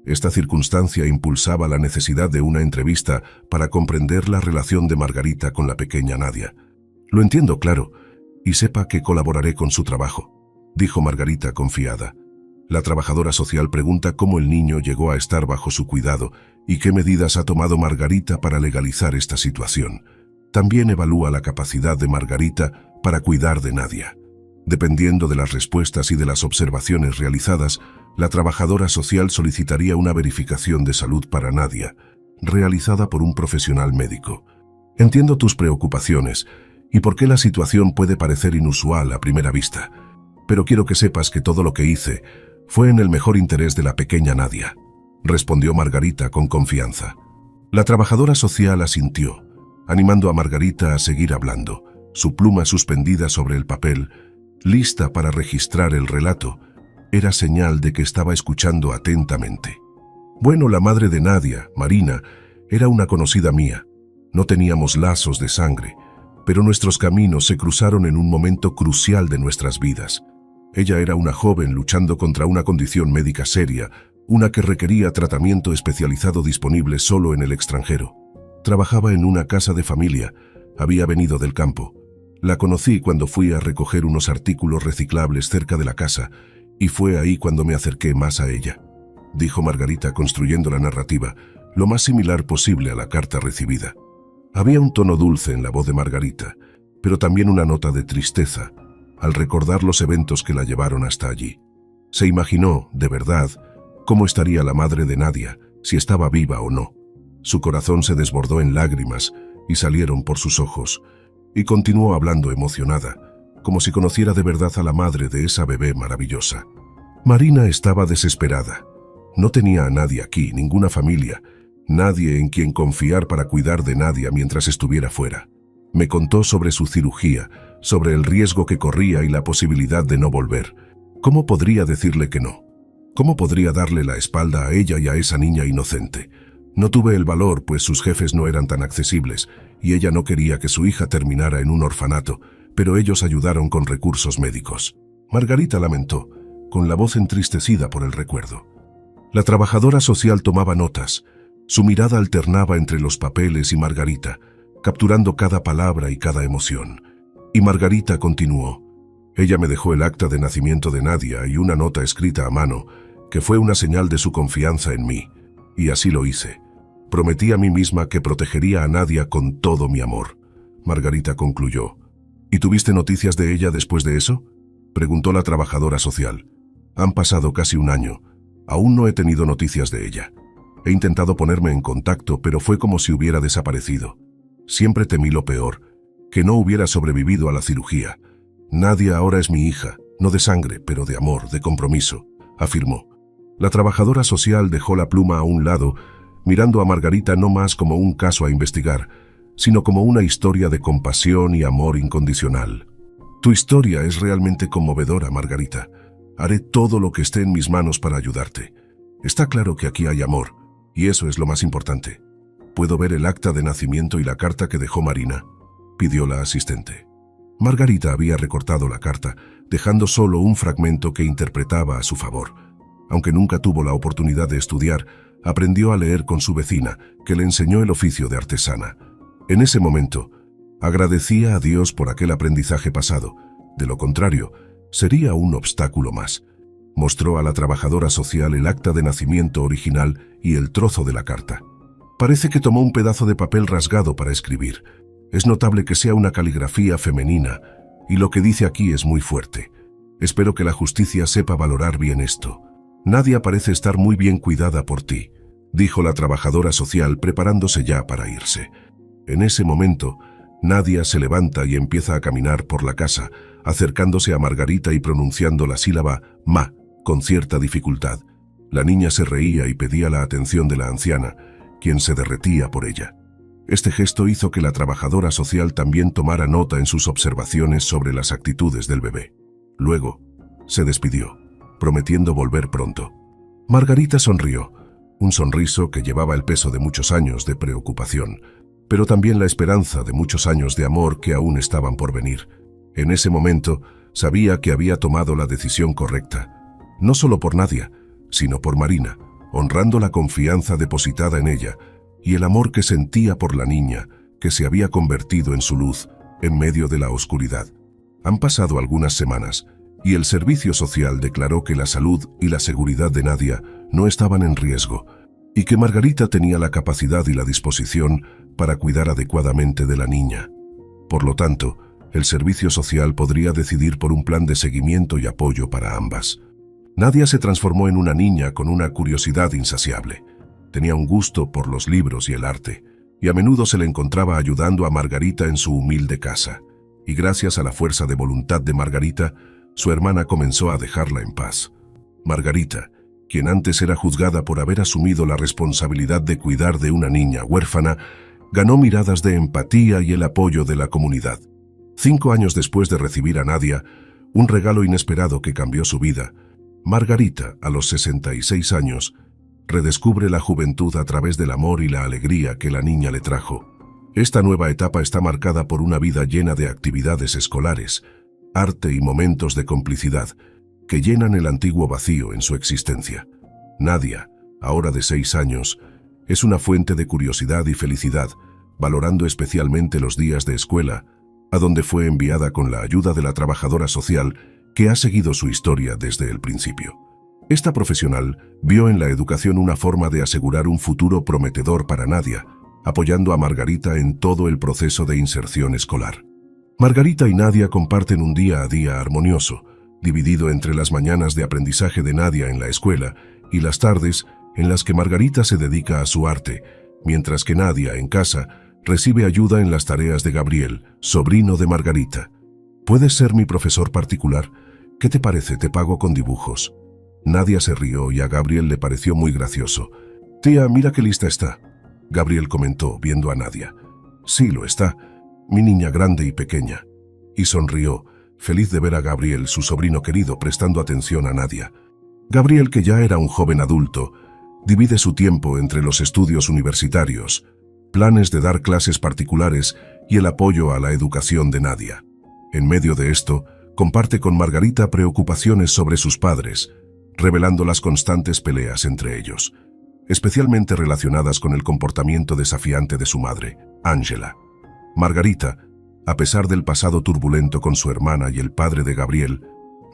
Esta circunstancia impulsaba la necesidad de una entrevista para comprender la relación de Margarita con la pequeña Nadia. «Lo entiendo, claro, y sepa que colaboraré con su trabajo», dijo Margarita confiada. La trabajadora social pregunta cómo el niño llegó a estar bajo su cuidado y qué medidas ha tomado Margarita para legalizar esta situación. También evalúa la capacidad de Margarita para cuidar de Nadia. Dependiendo de las respuestas y de las observaciones realizadas, la trabajadora social solicitaría una verificación de salud para Nadia, realizada por un profesional médico. «Entiendo tus preocupaciones y por qué la situación puede parecer inusual a primera vista, pero quiero que sepas que todo lo que hice fue en el mejor interés de la pequeña Nadia», respondió Margarita con confianza. La trabajadora social asintió, animando a Margarita a seguir hablando, su pluma suspendida sobre el papel, lista para registrar el relato. Era señal de que estaba escuchando atentamente. «Bueno, la madre de Nadia, Marina, era una conocida mía. No teníamos lazos de sangre, pero nuestros caminos se cruzaron en un momento crucial de nuestras vidas. Ella era una joven luchando contra una condición médica seria, una que requería tratamiento especializado disponible solo en el extranjero. Trabajaba en una casa de familia, había venido del campo. La conocí cuando fui a recoger unos artículos reciclables cerca de la casa, y fue ahí cuando me acerqué más a ella, dijo Margarita construyendo la narrativa, lo más similar posible a la carta recibida. Había un tono dulce en la voz de Margarita, pero también una nota de tristeza, al recordar los eventos que la llevaron hasta allí. Se imaginó, de verdad, cómo estaría la madre de Nadia, si estaba viva o no. Su corazón se desbordó en lágrimas y salieron por sus ojos, y continuó hablando emocionada, como si conociera de verdad a la madre de esa bebé maravillosa. Marina estaba desesperada. No tenía a nadie aquí, ninguna familia, nadie en quien confiar para cuidar de Nadia mientras estuviera fuera. Me contó sobre su cirugía, sobre el riesgo que corría y la posibilidad de no volver. ¿Cómo podría decirle que no? ¿Cómo podría darle la espalda a ella y a esa niña inocente? No tuve el valor, pues sus jefes no eran tan accesibles, y ella no quería que su hija terminara en un orfanato, pero ellos ayudaron con recursos médicos. Margarita lamentó, con la voz entristecida por el recuerdo. La trabajadora social tomaba notas. Su mirada alternaba entre los papeles y Margarita, capturando cada palabra y cada emoción. Y Margarita continuó. Ella me dejó el acta de nacimiento de Nadia y una nota escrita a mano, que fue una señal de su confianza en mí. Y así lo hice. Prometí a mí misma que protegería a Nadia con todo mi amor. Margarita concluyó. ¿Y tuviste noticias de ella después de eso?, preguntó la trabajadora social. Han pasado casi un año. Aún no he tenido noticias de ella. He intentado ponerme en contacto, pero fue como si hubiera desaparecido. Siempre temí lo peor, que no hubiera sobrevivido a la cirugía. Nadia ahora es mi hija, no de sangre, pero de amor, de compromiso, afirmó. La trabajadora social dejó la pluma a un lado, mirando a Margarita no más como un caso a investigar, sino como una historia de compasión y amor incondicional. Tu historia es realmente conmovedora, Margarita. Haré todo lo que esté en mis manos para ayudarte. Está claro que aquí hay amor, y eso es lo más importante. ¿Puedo ver el acta de nacimiento y la carta que dejó Marina?, pidió la asistente. Margarita había recortado la carta, dejando solo un fragmento que interpretaba a su favor. Aunque nunca tuvo la oportunidad de estudiar, aprendió a leer con su vecina, que le enseñó el oficio de artesana. En ese momento, agradecía a Dios por aquel aprendizaje pasado. De lo contrario, sería un obstáculo más. Mostró a la trabajadora social el acta de nacimiento original y el trozo de la carta. Parece que tomó un pedazo de papel rasgado para escribir. Es notable que sea una caligrafía femenina, y lo que dice aquí es muy fuerte. Espero que la justicia sepa valorar bien esto. Nadia parece estar muy bien cuidada por ti, dijo la trabajadora social preparándose ya para irse. En ese momento, Nadia se levanta y empieza a caminar por la casa, acercándose a Margarita y pronunciando la sílaba ma con cierta dificultad. La niña se reía y pedía la atención de la anciana, quien se derretía por ella. Este gesto hizo que la trabajadora social también tomara nota en sus observaciones sobre las actitudes del bebé. Luego, se despidió, prometiendo volver pronto. Margarita sonrió, un sonriso que llevaba el peso de muchos años de preocupación, pero también la esperanza de muchos años de amor que aún estaban por venir. En ese momento, sabía que había tomado la decisión correcta, no solo por Nadia, sino por Marina, honrando la confianza depositada en ella y el amor que sentía por la niña, que se había convertido en su luz en medio de la oscuridad. Han pasado algunas semanas, y el servicio social declaró que la salud y la seguridad de Nadia no estaban en riesgo, y que Margarita tenía la capacidad y la disposición para cuidar adecuadamente de la niña. Por lo tanto, el servicio social podría decidir por un plan de seguimiento y apoyo para ambas. Nadia se transformó en una niña con una curiosidad insaciable. Tenía un gusto por los libros y el arte, y a menudo se le encontraba ayudando a Margarita en su humilde casa. Y gracias a la fuerza de voluntad de Margarita, su hermana comenzó a dejarla en paz. Margarita, quien antes era juzgada por haber asumido la responsabilidad de cuidar de una niña huérfana, ganó miradas de empatía y el apoyo de la comunidad. 5 años después de recibir a Nadia, un regalo inesperado que cambió su vida, Margarita, a los 66 años, redescubre la juventud a través del amor y la alegría que la niña le trajo. Esta nueva etapa está marcada por una vida llena de actividades escolares, arte y momentos de complicidad, que llenan el antiguo vacío en su existencia. Nadia, ahora de 6 años, es una fuente de curiosidad y felicidad, valorando especialmente los días de escuela, a donde fue enviada con la ayuda de la trabajadora social que ha seguido su historia desde el principio. Esta profesional vio en la educación una forma de asegurar un futuro prometedor para Nadia, apoyando a Margarita en todo el proceso de inserción escolar. Margarita y Nadia comparten un día a día armonioso, dividido entre las mañanas de aprendizaje de Nadia en la escuela y las tardes en las que Margarita se dedica a su arte, mientras que Nadia, en casa, recibe ayuda en las tareas de Gabriel, sobrino de Margarita. ¿Puedes ser mi profesor particular? ¿Qué te parece? Te pago con dibujos. Nadia se rió y a Gabriel le pareció muy gracioso. Tía, mira qué lista está. Gabriel comentó, viendo a Nadia. Sí, lo está. Mi niña grande y pequeña. Y sonrió, feliz de ver a Gabriel, su sobrino querido, prestando atención a Nadia. Gabriel, que ya era un joven adulto, divide su tiempo entre los estudios universitarios, planes de dar clases particulares y el apoyo a la educación de Nadia. En medio de esto, comparte con Margarita preocupaciones sobre sus padres, revelando las constantes peleas entre ellos, especialmente relacionadas con el comportamiento desafiante de su madre, Ángela. Margarita, a pesar del pasado turbulento con su hermana y el padre de Gabriel,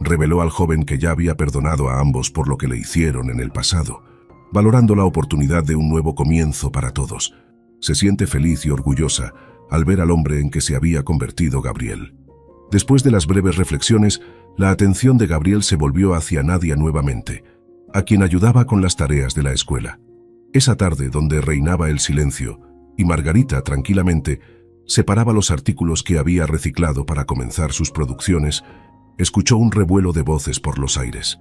reveló al joven que ya había perdonado a ambos por lo que le hicieron en el pasado, valorando la oportunidad de un nuevo comienzo para todos. Se siente feliz y orgullosa al ver al hombre en que se había convertido Gabriel. Después de las breves reflexiones, la atención de Gabriel se volvió hacia Nadia nuevamente, a quien ayudaba con las tareas de la escuela. Esa tarde, donde reinaba el silencio, y Margarita, tranquilamente, separaba los artículos que había reciclado para comenzar sus producciones, escuchó un revuelo de voces por los aires.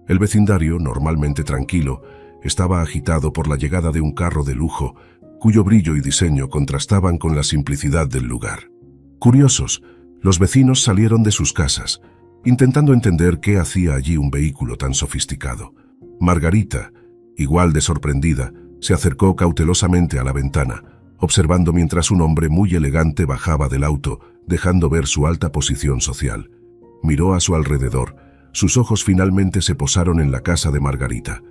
El vecindario, normalmente tranquilo, estaba agitado por la llegada de un carro de lujo, cuyo brillo y diseño contrastaban con la simplicidad del lugar. Curiosos, los vecinos salieron de sus casas, intentando entender qué hacía allí un vehículo tan sofisticado. Margarita, igual de sorprendida, se acercó cautelosamente a la ventana, observando mientras un hombre muy elegante bajaba del auto, dejando ver su alta posición social. Miró a su alrededor. Sus ojos finalmente se posaron en la casa de Margarita.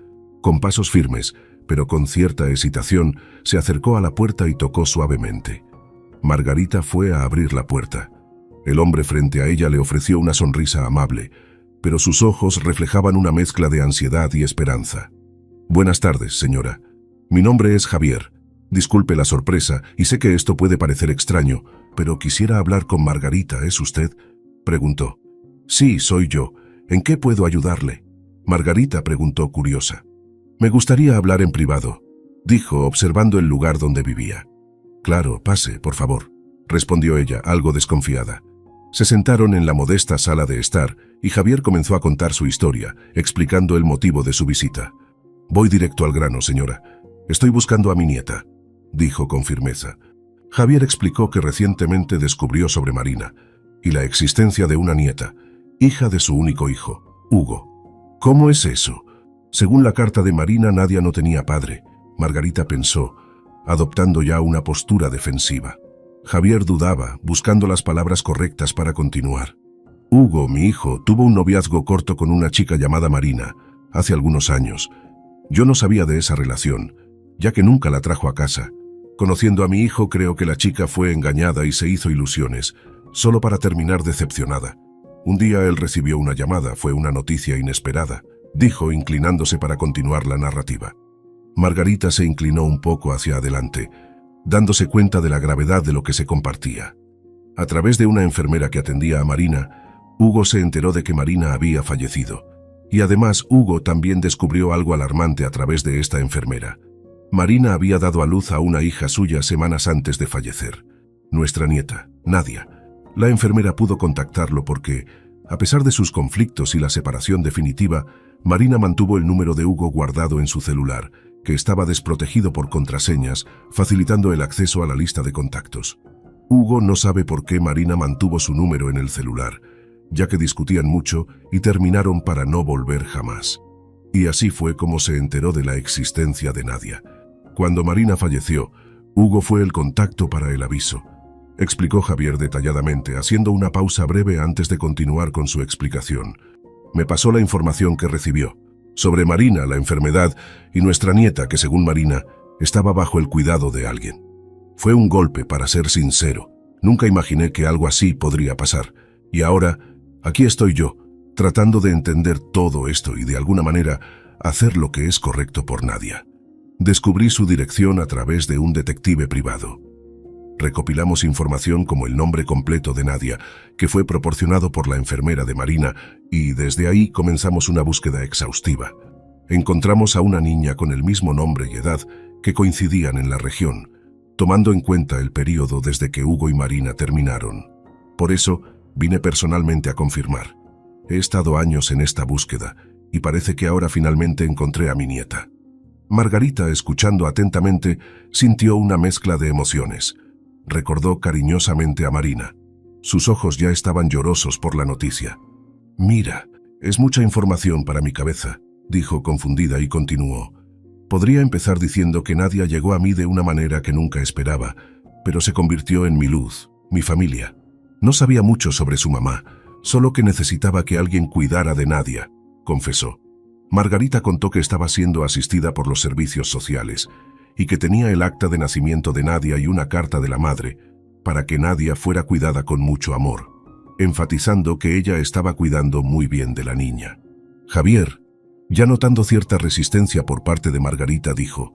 Con pasos firmes, pero con cierta hesitación, se acercó a la puerta y tocó suavemente. Margarita fue a abrir la puerta. El hombre frente a ella le ofreció una sonrisa amable, pero sus ojos reflejaban una mezcla de ansiedad y esperanza. Buenas tardes, señora. Mi nombre es Javier. Disculpe la sorpresa y sé que esto puede parecer extraño, pero quisiera hablar con Margarita, ¿es usted?, preguntó. Sí, soy yo. ¿En qué puedo ayudarle? Margarita preguntó curiosa. Me gustaría hablar en privado, dijo, observando el lugar donde vivía. Claro, pase, por favor, respondió ella, algo desconfiada. Se sentaron en la modesta sala de estar y Javier comenzó a contar su historia, explicando el motivo de su visita. Voy directo al grano, señora. Estoy buscando a mi nieta, dijo con firmeza. Javier explicó que recientemente descubrió sobre Marina y la existencia de una nieta, hija de su único hijo, Hugo. ¿Cómo es eso? Según la carta de Marina, Nadia no tenía padre. Margarita pensó, adoptando ya una postura defensiva. Javier dudaba, buscando las palabras correctas para continuar. Hugo, mi hijo, tuvo un noviazgo corto con una chica llamada Marina, hace algunos años. Yo no sabía de esa relación, ya que nunca la trajo a casa. Conociendo a mi hijo, creo que la chica fue engañada y se hizo ilusiones, solo para terminar decepcionada. Un día él recibió una llamada, fue una noticia inesperada, dijo, inclinándose para continuar la narrativa. Margarita se inclinó un poco hacia adelante, dándose cuenta de la gravedad de lo que se compartía. A través de una enfermera que atendía a Marina, Hugo se enteró de que Marina había fallecido. Y además Hugo también descubrió algo alarmante a través de esta enfermera. Marina había dado a luz a una hija suya semanas antes de fallecer. Nuestra nieta, Nadia. La enfermera pudo contactarlo porque, a pesar de sus conflictos y la separación definitiva, Marina mantuvo el número de Hugo guardado en su celular, que estaba desprotegido por contraseñas, facilitando el acceso a la lista de contactos. Hugo no sabe por qué Marina mantuvo su número en el celular, ya que discutían mucho y terminaron para no volver jamás. Y así fue como se enteró de la existencia de Nadia. Cuando Marina falleció, Hugo fue el contacto para el aviso, explicó Javier detalladamente, haciendo una pausa breve antes de continuar con su explicación. Me pasó la información que recibió sobre Marina, la enfermedad, y nuestra nieta, que según Marina, estaba bajo el cuidado de alguien. Fue un golpe, para ser sincero. Nunca imaginé que algo así podría pasar. Y ahora, aquí estoy yo, tratando de entender todo esto y de alguna manera hacer lo que es correcto por Nadia. Descubrí su dirección a través de un detective privado. Recopilamos información como el nombre completo de Nadia, que fue proporcionado por la enfermera de Marina, y desde ahí comenzamos una búsqueda exhaustiva. Encontramos a una niña con el mismo nombre y edad que coincidían en la región, tomando en cuenta el período desde que Hugo y Marina terminaron. Por eso, vine personalmente a confirmar. He estado años en esta búsqueda, y parece que ahora finalmente encontré a mi nieta. Margarita, escuchando atentamente, sintió una mezcla de emociones. Recordó cariñosamente a Marina. Sus ojos ya estaban llorosos por la noticia. «Mira, es mucha información para mi cabeza», dijo confundida y continuó. «Podría empezar diciendo que Nadia llegó a mí de una manera que nunca esperaba, pero se convirtió en mi luz, mi familia. No sabía mucho sobre su mamá, solo que necesitaba que alguien cuidara de Nadia», confesó. Margarita contó que estaba siendo asistida por los servicios sociales y que tenía el acta de nacimiento de Nadia y una carta de la madre para que Nadia fuera cuidada con mucho amor, enfatizando que ella estaba cuidando muy bien de la niña. Javier, ya notando cierta resistencia por parte de Margarita, dijo: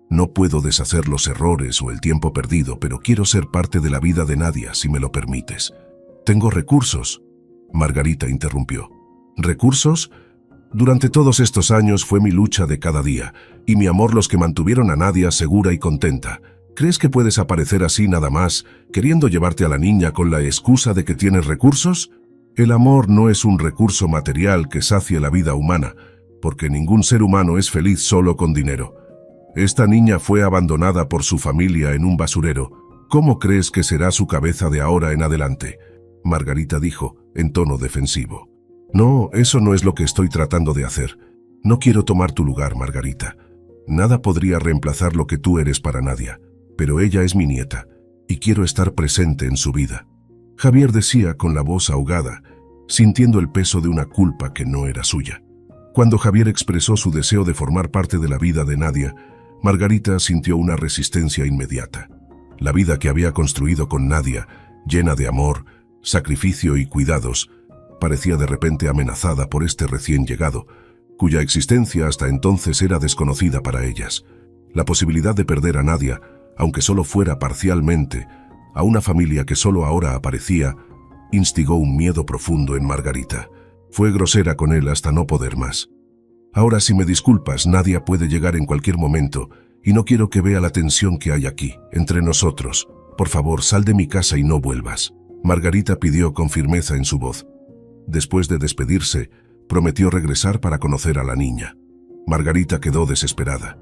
«No puedo deshacer los errores o el tiempo perdido, pero quiero ser parte de la vida de Nadia, si me lo permites». «Tengo recursos», Margarita interrumpió. «¿Recursos? Durante todos estos años fue mi lucha de cada día, y mi amor los que mantuvieron a Nadia segura y contenta. ¿Crees que puedes aparecer así nada más, queriendo llevarte a la niña con la excusa de que tienes recursos? El amor no es un recurso material que sacie la vida humana, porque ningún ser humano es feliz solo con dinero. Esta niña fue abandonada por su familia en un basurero. ¿Cómo crees que será su cabeza de ahora en adelante?», Margarita dijo, en tono defensivo. «No, eso no es lo que estoy tratando de hacer. No quiero tomar tu lugar, Margarita. Nada podría reemplazar lo que tú eres para Nadia, pero ella es mi nieta, y quiero estar presente en su vida», Javier decía con la voz ahogada, sintiendo el peso de una culpa que no era suya. Cuando Javier expresó su deseo de formar parte de la vida de Nadia, Margarita sintió una resistencia inmediata. La vida que había construido con Nadia, llena de amor, sacrificio y cuidados, parecía de repente amenazada por este recién llegado, cuya existencia hasta entonces era desconocida para ellas. La posibilidad de perder a Nadia, aunque solo fuera parcialmente, a una familia que solo ahora aparecía, instigó un miedo profundo en Margarita. Fue grosera con él hasta no poder más. «Ahora, si me disculpas, Nadia puede llegar en cualquier momento, y no quiero que vea la tensión que hay aquí, entre nosotros. Por favor, sal de mi casa y no vuelvas», Margarita pidió con firmeza en su voz. Después de despedirse, prometió regresar para conocer a la niña. Margarita quedó desesperada.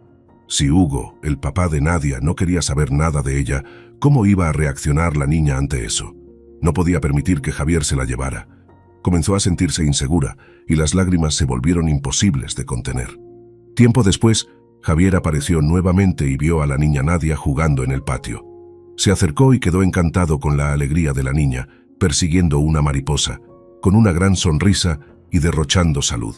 Si Hugo, el papá de Nadia, no quería saber nada de ella, ¿cómo iba a reaccionar la niña ante eso? No podía permitir que Javier se la llevara. Comenzó a sentirse insegura y las lágrimas se volvieron imposibles de contener. Tiempo después, Javier apareció nuevamente y vio a la niña Nadia jugando en el patio. Se acercó y quedó encantado con la alegría de la niña, persiguiendo una mariposa, con una gran sonrisa y derrochando salud.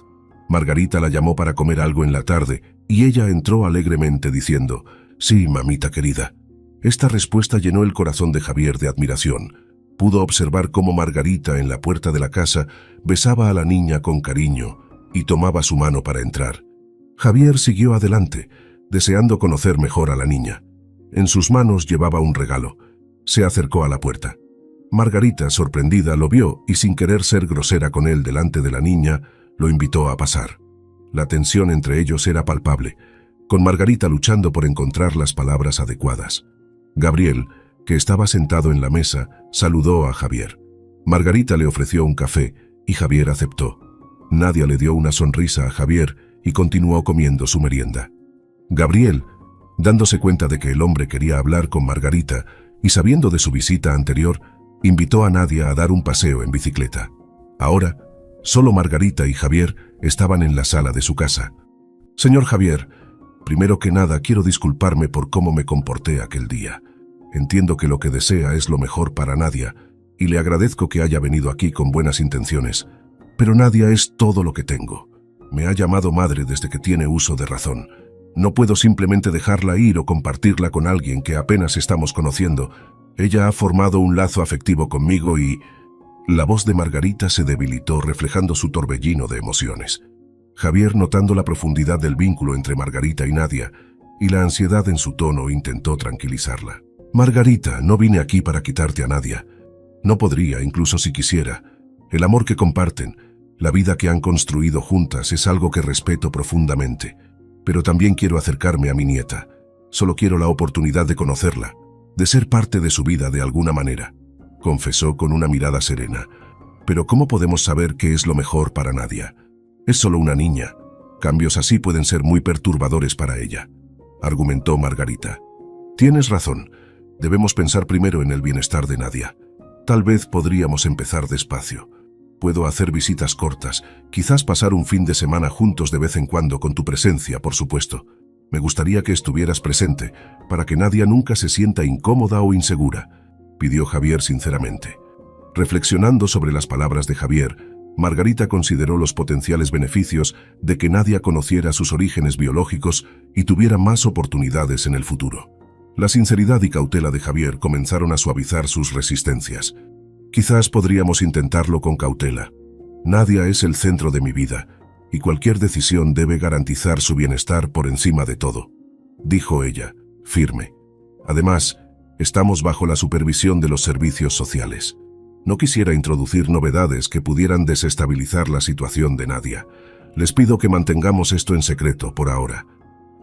Margarita la llamó para comer algo en la tarde y ella entró alegremente diciendo: «Sí, mamita querida». Esta respuesta llenó el corazón de Javier de admiración. Pudo observar cómo Margarita en la puerta de la casa besaba a la niña con cariño y tomaba su mano para entrar. Javier siguió adelante, deseando conocer mejor a la niña. En sus manos llevaba un regalo. Se acercó a la puerta. Margarita, sorprendida, lo vio y sin querer ser grosera con él delante de la niña, lo invitó a pasar. La tensión entre ellos era palpable, con Margarita luchando por encontrar las palabras adecuadas. Gabriel, que estaba sentado en la mesa, saludó a Javier. Margarita le ofreció un café y Javier aceptó. Nadia le dio una sonrisa a Javier y continuó comiendo su merienda. Gabriel, dándose cuenta de que el hombre quería hablar con Margarita y sabiendo de su visita anterior, invitó a Nadia a dar un paseo en bicicleta. Ahora, solo Margarita y Javier estaban en la sala de su casa. «Señor Javier, primero que nada quiero disculparme por cómo me comporté aquel día. Entiendo que lo que desea es lo mejor para Nadia y le agradezco que haya venido aquí con buenas intenciones, Pero Nadia es todo lo que tengo. Me ha llamado madre desde que tiene uso de razón. No puedo simplemente dejarla ir o compartirla con alguien que apenas estamos conociendo. Ella ha formado un lazo afectivo conmigo y... La voz de Margarita se debilitó, reflejando su torbellino de emociones. Javier, notando la profundidad del vínculo entre Margarita y Nadia y la ansiedad en su tono, intentó tranquilizarla. Margarita, no vine aquí para quitarte a Nadia. No podría, incluso si quisiera. El amor que comparten, la vida que han construido juntas es algo que respeto profundamente. Pero también quiero acercarme a mi nieta. Solo quiero la oportunidad de conocerla, de ser parte de su vida de alguna manera, confesó con una mirada serena. Pero ¿cómo podemos saber qué es lo mejor para Nadia? Es solo una niña. Cambios así pueden ser muy perturbadores para ella, argumentó Margarita. Tienes razón. Debemos pensar primero en el bienestar de Nadia. Tal vez podríamos empezar despacio. Puedo hacer visitas cortas, quizás pasar un fin de semana juntos de vez en cuando con tu presencia, por supuesto. Me gustaría que estuvieras presente, para que Nadia nunca se sienta incómoda o insegura, pidió Javier sinceramente. Reflexionando sobre las palabras de Javier, Margarita consideró los potenciales beneficios de que Nadia conociera sus orígenes biológicos y tuviera más oportunidades en el futuro. La sinceridad y cautela de Javier comenzaron a suavizar sus resistencias. Quizás podríamos intentarlo con cautela. Nadia es el centro de mi vida, y cualquier decisión debe garantizar su bienestar por encima de todo, dijo ella, firme. Además, estamos bajo la supervisión de los servicios sociales. No quisiera introducir novedades que pudieran desestabilizar la situación de Nadia. Les pido que mantengamos esto en secreto por ahora.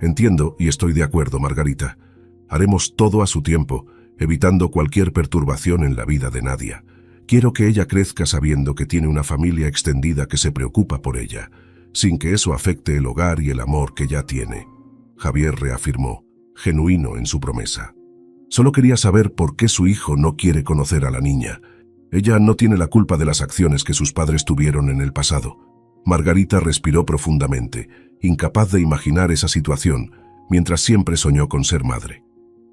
Entiendo y estoy de acuerdo, Margarita. Haremos todo a su tiempo, evitando cualquier perturbación en la vida de Nadia. Quiero que ella crezca sabiendo que tiene una familia extendida que se preocupa por ella, sin que eso afecte el hogar y el amor que ya tiene. Javier reafirmó, genuino en su promesa. Solo quería saber por qué su hijo no quiere conocer a la niña. Ella no tiene la culpa de las acciones que sus padres tuvieron en el pasado. Margarita respiró profundamente, incapaz de imaginar esa situación, mientras siempre soñó con ser madre.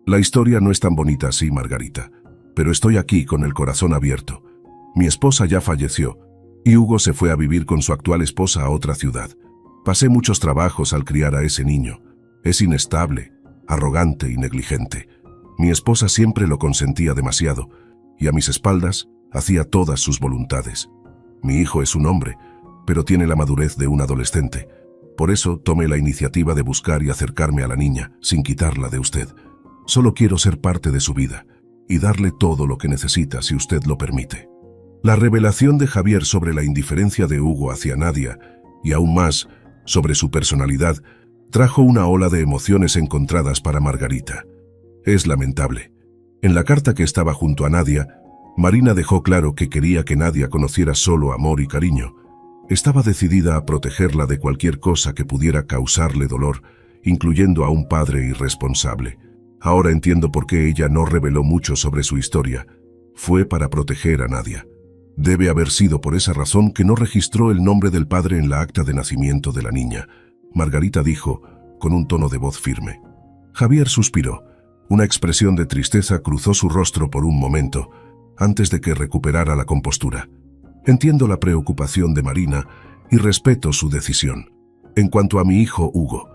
La historia no es tan bonita así, Margarita, pero estoy aquí con el corazón abierto. Mi esposa ya falleció, y Hugo se fue a vivir con su actual esposa a otra ciudad. Pasé muchos trabajos al criar a ese niño. Es inestable, arrogante y negligente. Mi esposa siempre lo consentía demasiado, y a mis espaldas hacía todas sus voluntades. Mi hijo es un hombre, pero tiene la madurez de un adolescente. Por eso tomé la iniciativa de buscar y acercarme a la niña, sin quitarla de usted. Solo quiero ser parte de su vida y darle todo lo que necesita si usted lo permite. La revelación de Javier sobre la indiferencia de Hugo hacia Nadia, y aún más sobre su personalidad, trajo una ola de emociones encontradas para Margarita. Es lamentable. En la carta que estaba junto a Nadia, Marina dejó claro que quería que Nadia conociera solo amor y cariño. Estaba decidida a protegerla de cualquier cosa que pudiera causarle dolor, incluyendo a un padre irresponsable. Ahora entiendo por qué ella no reveló mucho sobre su historia. Fue para proteger a Nadia. Debe haber sido por esa razón que no registró el nombre del padre en la acta de nacimiento de la niña, Margarita dijo, con un tono de voz firme. Javier suspiró. Una expresión de tristeza cruzó su rostro por un momento, antes de que recuperara la compostura. Entiendo la preocupación de Marina y respeto su decisión. En cuanto a mi hijo Hugo,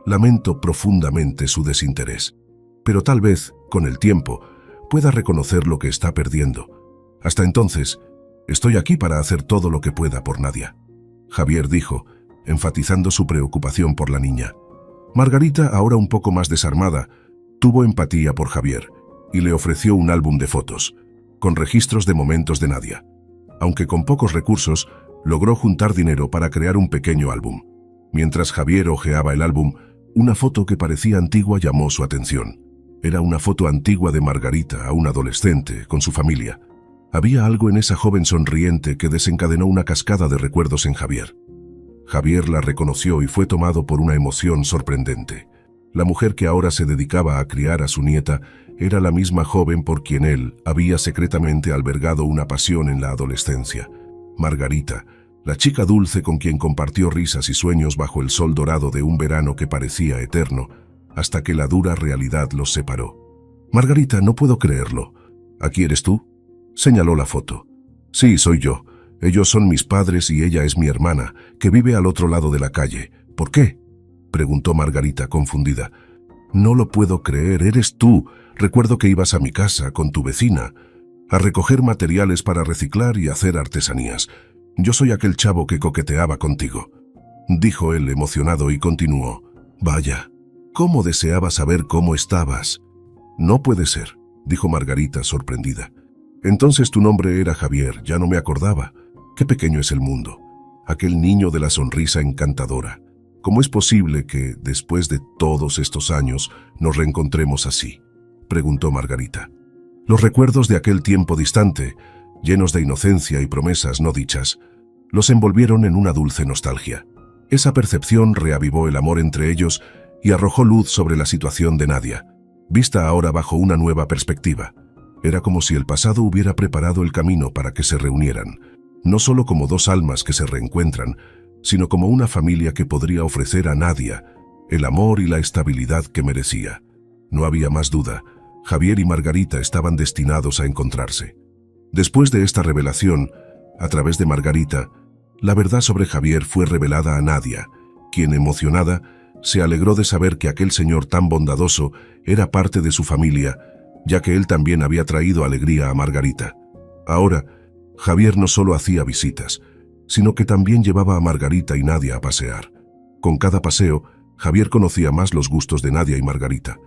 lamento profundamente su desinterés. Pero tal vez, con el tiempo, pueda reconocer lo que está perdiendo. Hasta entonces, estoy aquí para hacer todo lo que pueda por Nadia, Javier dijo, enfatizando su preocupación por la niña. Margarita, ahora un poco más desarmada, tuvo empatía por Javier y le ofreció un álbum de fotos, con registros de momentos de Nadia. Aunque con pocos recursos, logró juntar dinero para crear un pequeño álbum. Mientras Javier hojeaba el álbum, una foto que parecía antigua llamó su atención. Era una foto antigua de Margarita, aún adolescente, con su familia. Había algo en esa joven sonriente que desencadenó una cascada de recuerdos en Javier. Javier la reconoció y fue tomado por una emoción sorprendente. La mujer que ahora se dedicaba a criar a su nieta era la misma joven por quien él había secretamente albergado una pasión en la adolescencia. Margarita, la chica dulce con quien compartió risas y sueños bajo el sol dorado de un verano que parecía eterno, hasta que la dura realidad los separó. Margarita, no puedo creerlo. ¿Aquí eres tú? Señaló la foto. Sí, soy yo. Ellos son mis padres y ella es mi hermana, que vive al otro lado de la calle. ¿Por qué?, preguntó Margarita, confundida. No lo puedo creer, eres tú. Recuerdo que ibas a mi casa con tu vecina a recoger materiales para reciclar y hacer artesanías. Yo soy aquel chavo que coqueteaba contigo, dijo él emocionado y continuó. Vaya, cómo deseaba saber cómo estabas. No puede ser, dijo Margarita sorprendida. Entonces tu nombre era Javier, ya no me acordaba. Qué pequeño es el mundo. Aquel niño de la sonrisa encantadora. ¿Cómo es posible que, después de todos estos años, nos reencontremos así?, preguntó Margarita. Los recuerdos de aquel tiempo distante, llenos de inocencia y promesas no dichas, los envolvieron en una dulce nostalgia. Esa percepción reavivó el amor entre ellos y arrojó luz sobre la situación de Nadia, vista ahora bajo una nueva perspectiva. Era como si el pasado hubiera preparado el camino para que se reunieran, no solo como dos almas que se reencuentran, sino como una familia que podría ofrecer a Nadia el amor y la estabilidad que merecía. No había más duda, Javier y Margarita estaban destinados a encontrarse. Después de esta revelación, a través de Margarita, la verdad sobre Javier fue revelada a Nadia, quien, emocionada, se alegró de saber que aquel señor tan bondadoso era parte de su familia, ya que él también había traído alegría a Margarita. Ahora, Javier no solo hacía visitas, sino que también llevaba a Margarita y Nadia a pasear. Con cada paseo, Javier conocía más los gustos de Nadia y Margarita.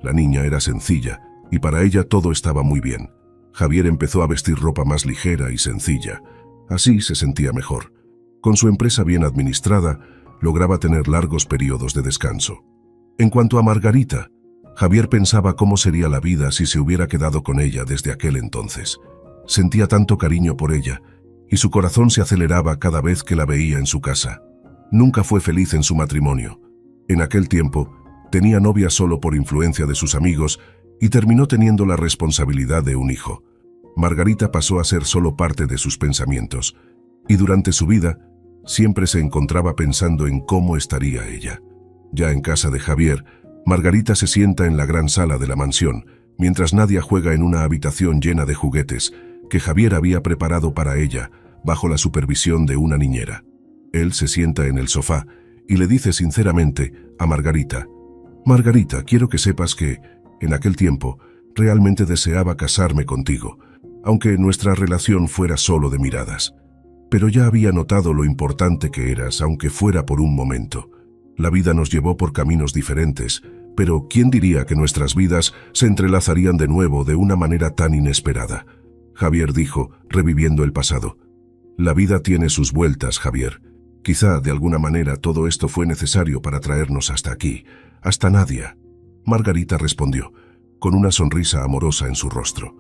La niña era sencilla, y para ella todo estaba muy bien. Javier empezó a vestir ropa más ligera y sencilla. Así se sentía mejor. Con su empresa bien administrada, lograba tener largos periodos de descanso. En cuanto a Margarita, Javier pensaba cómo sería la vida si se hubiera quedado con ella desde aquel entonces. Sentía tanto cariño por ella, y su corazón se aceleraba cada vez que la veía en su casa. Nunca fue feliz en su matrimonio. En aquel tiempo, tenía novia solo por influencia de sus amigos y terminó teniendo la responsabilidad de un hijo. Margarita pasó a ser solo parte de sus pensamientos, y durante su vida siempre se encontraba pensando en cómo estaría ella. Ya en casa de Javier, Margarita se sienta en la gran sala de la mansión, mientras Nadia juega en una habitación llena de juguetes que Javier había preparado para ella, bajo la supervisión de una niñera. Él se sienta en el sofá y le dice sinceramente a Margarita: Margarita, quiero que sepas que, en aquel tiempo, realmente deseaba casarme contigo, aunque nuestra relación fuera solo de miradas. Pero ya había notado lo importante que eras, aunque fuera por un momento. La vida nos llevó por caminos diferentes, pero ¿quién diría que nuestras vidas se entrelazarían de nuevo de una manera tan inesperada? Javier dijo, reviviendo el pasado. La vida tiene sus vueltas, Javier. Quizá, de alguna manera, todo esto fue necesario para traernos hasta aquí, hasta Nadia. Margarita respondió, con una sonrisa amorosa en su rostro.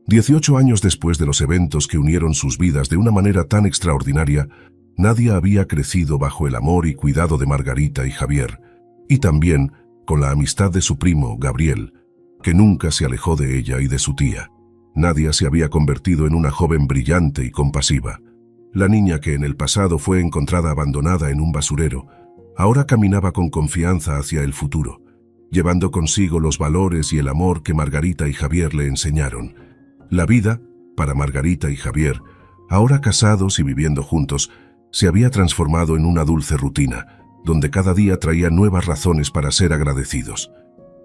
18 años después de los eventos que unieron sus vidas de una manera tan extraordinaria, Nadia había crecido bajo el amor y cuidado de Margarita y Javier, y también con la amistad de su primo, Gabriel, que nunca se alejó de ella y de su tía. Nadia se había convertido en una joven brillante y compasiva. La niña que en el pasado fue encontrada abandonada en un basurero, ahora caminaba con confianza hacia el futuro, llevando consigo los valores y el amor que Margarita y Javier le enseñaron. La vida, para Margarita y Javier, ahora casados y viviendo juntos, se había transformado en una dulce rutina, donde cada día traía nuevas razones para ser agradecidos.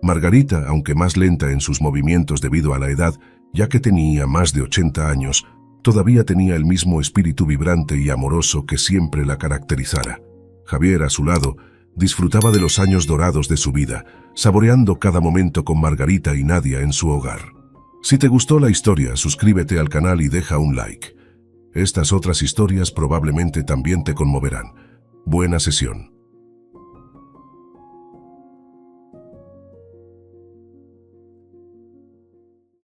Margarita, aunque más lenta en sus movimientos debido a la edad, ya que tenía más de 80 años, todavía tenía el mismo espíritu vibrante y amoroso que siempre la caracterizara. Javier, a su lado, disfrutaba de los años dorados de su vida, saboreando cada momento con Margarita y Nadia en su hogar. Si te gustó la historia, suscríbete al canal y deja un like. Estas otras historias probablemente también te conmoverán. Buena sesión.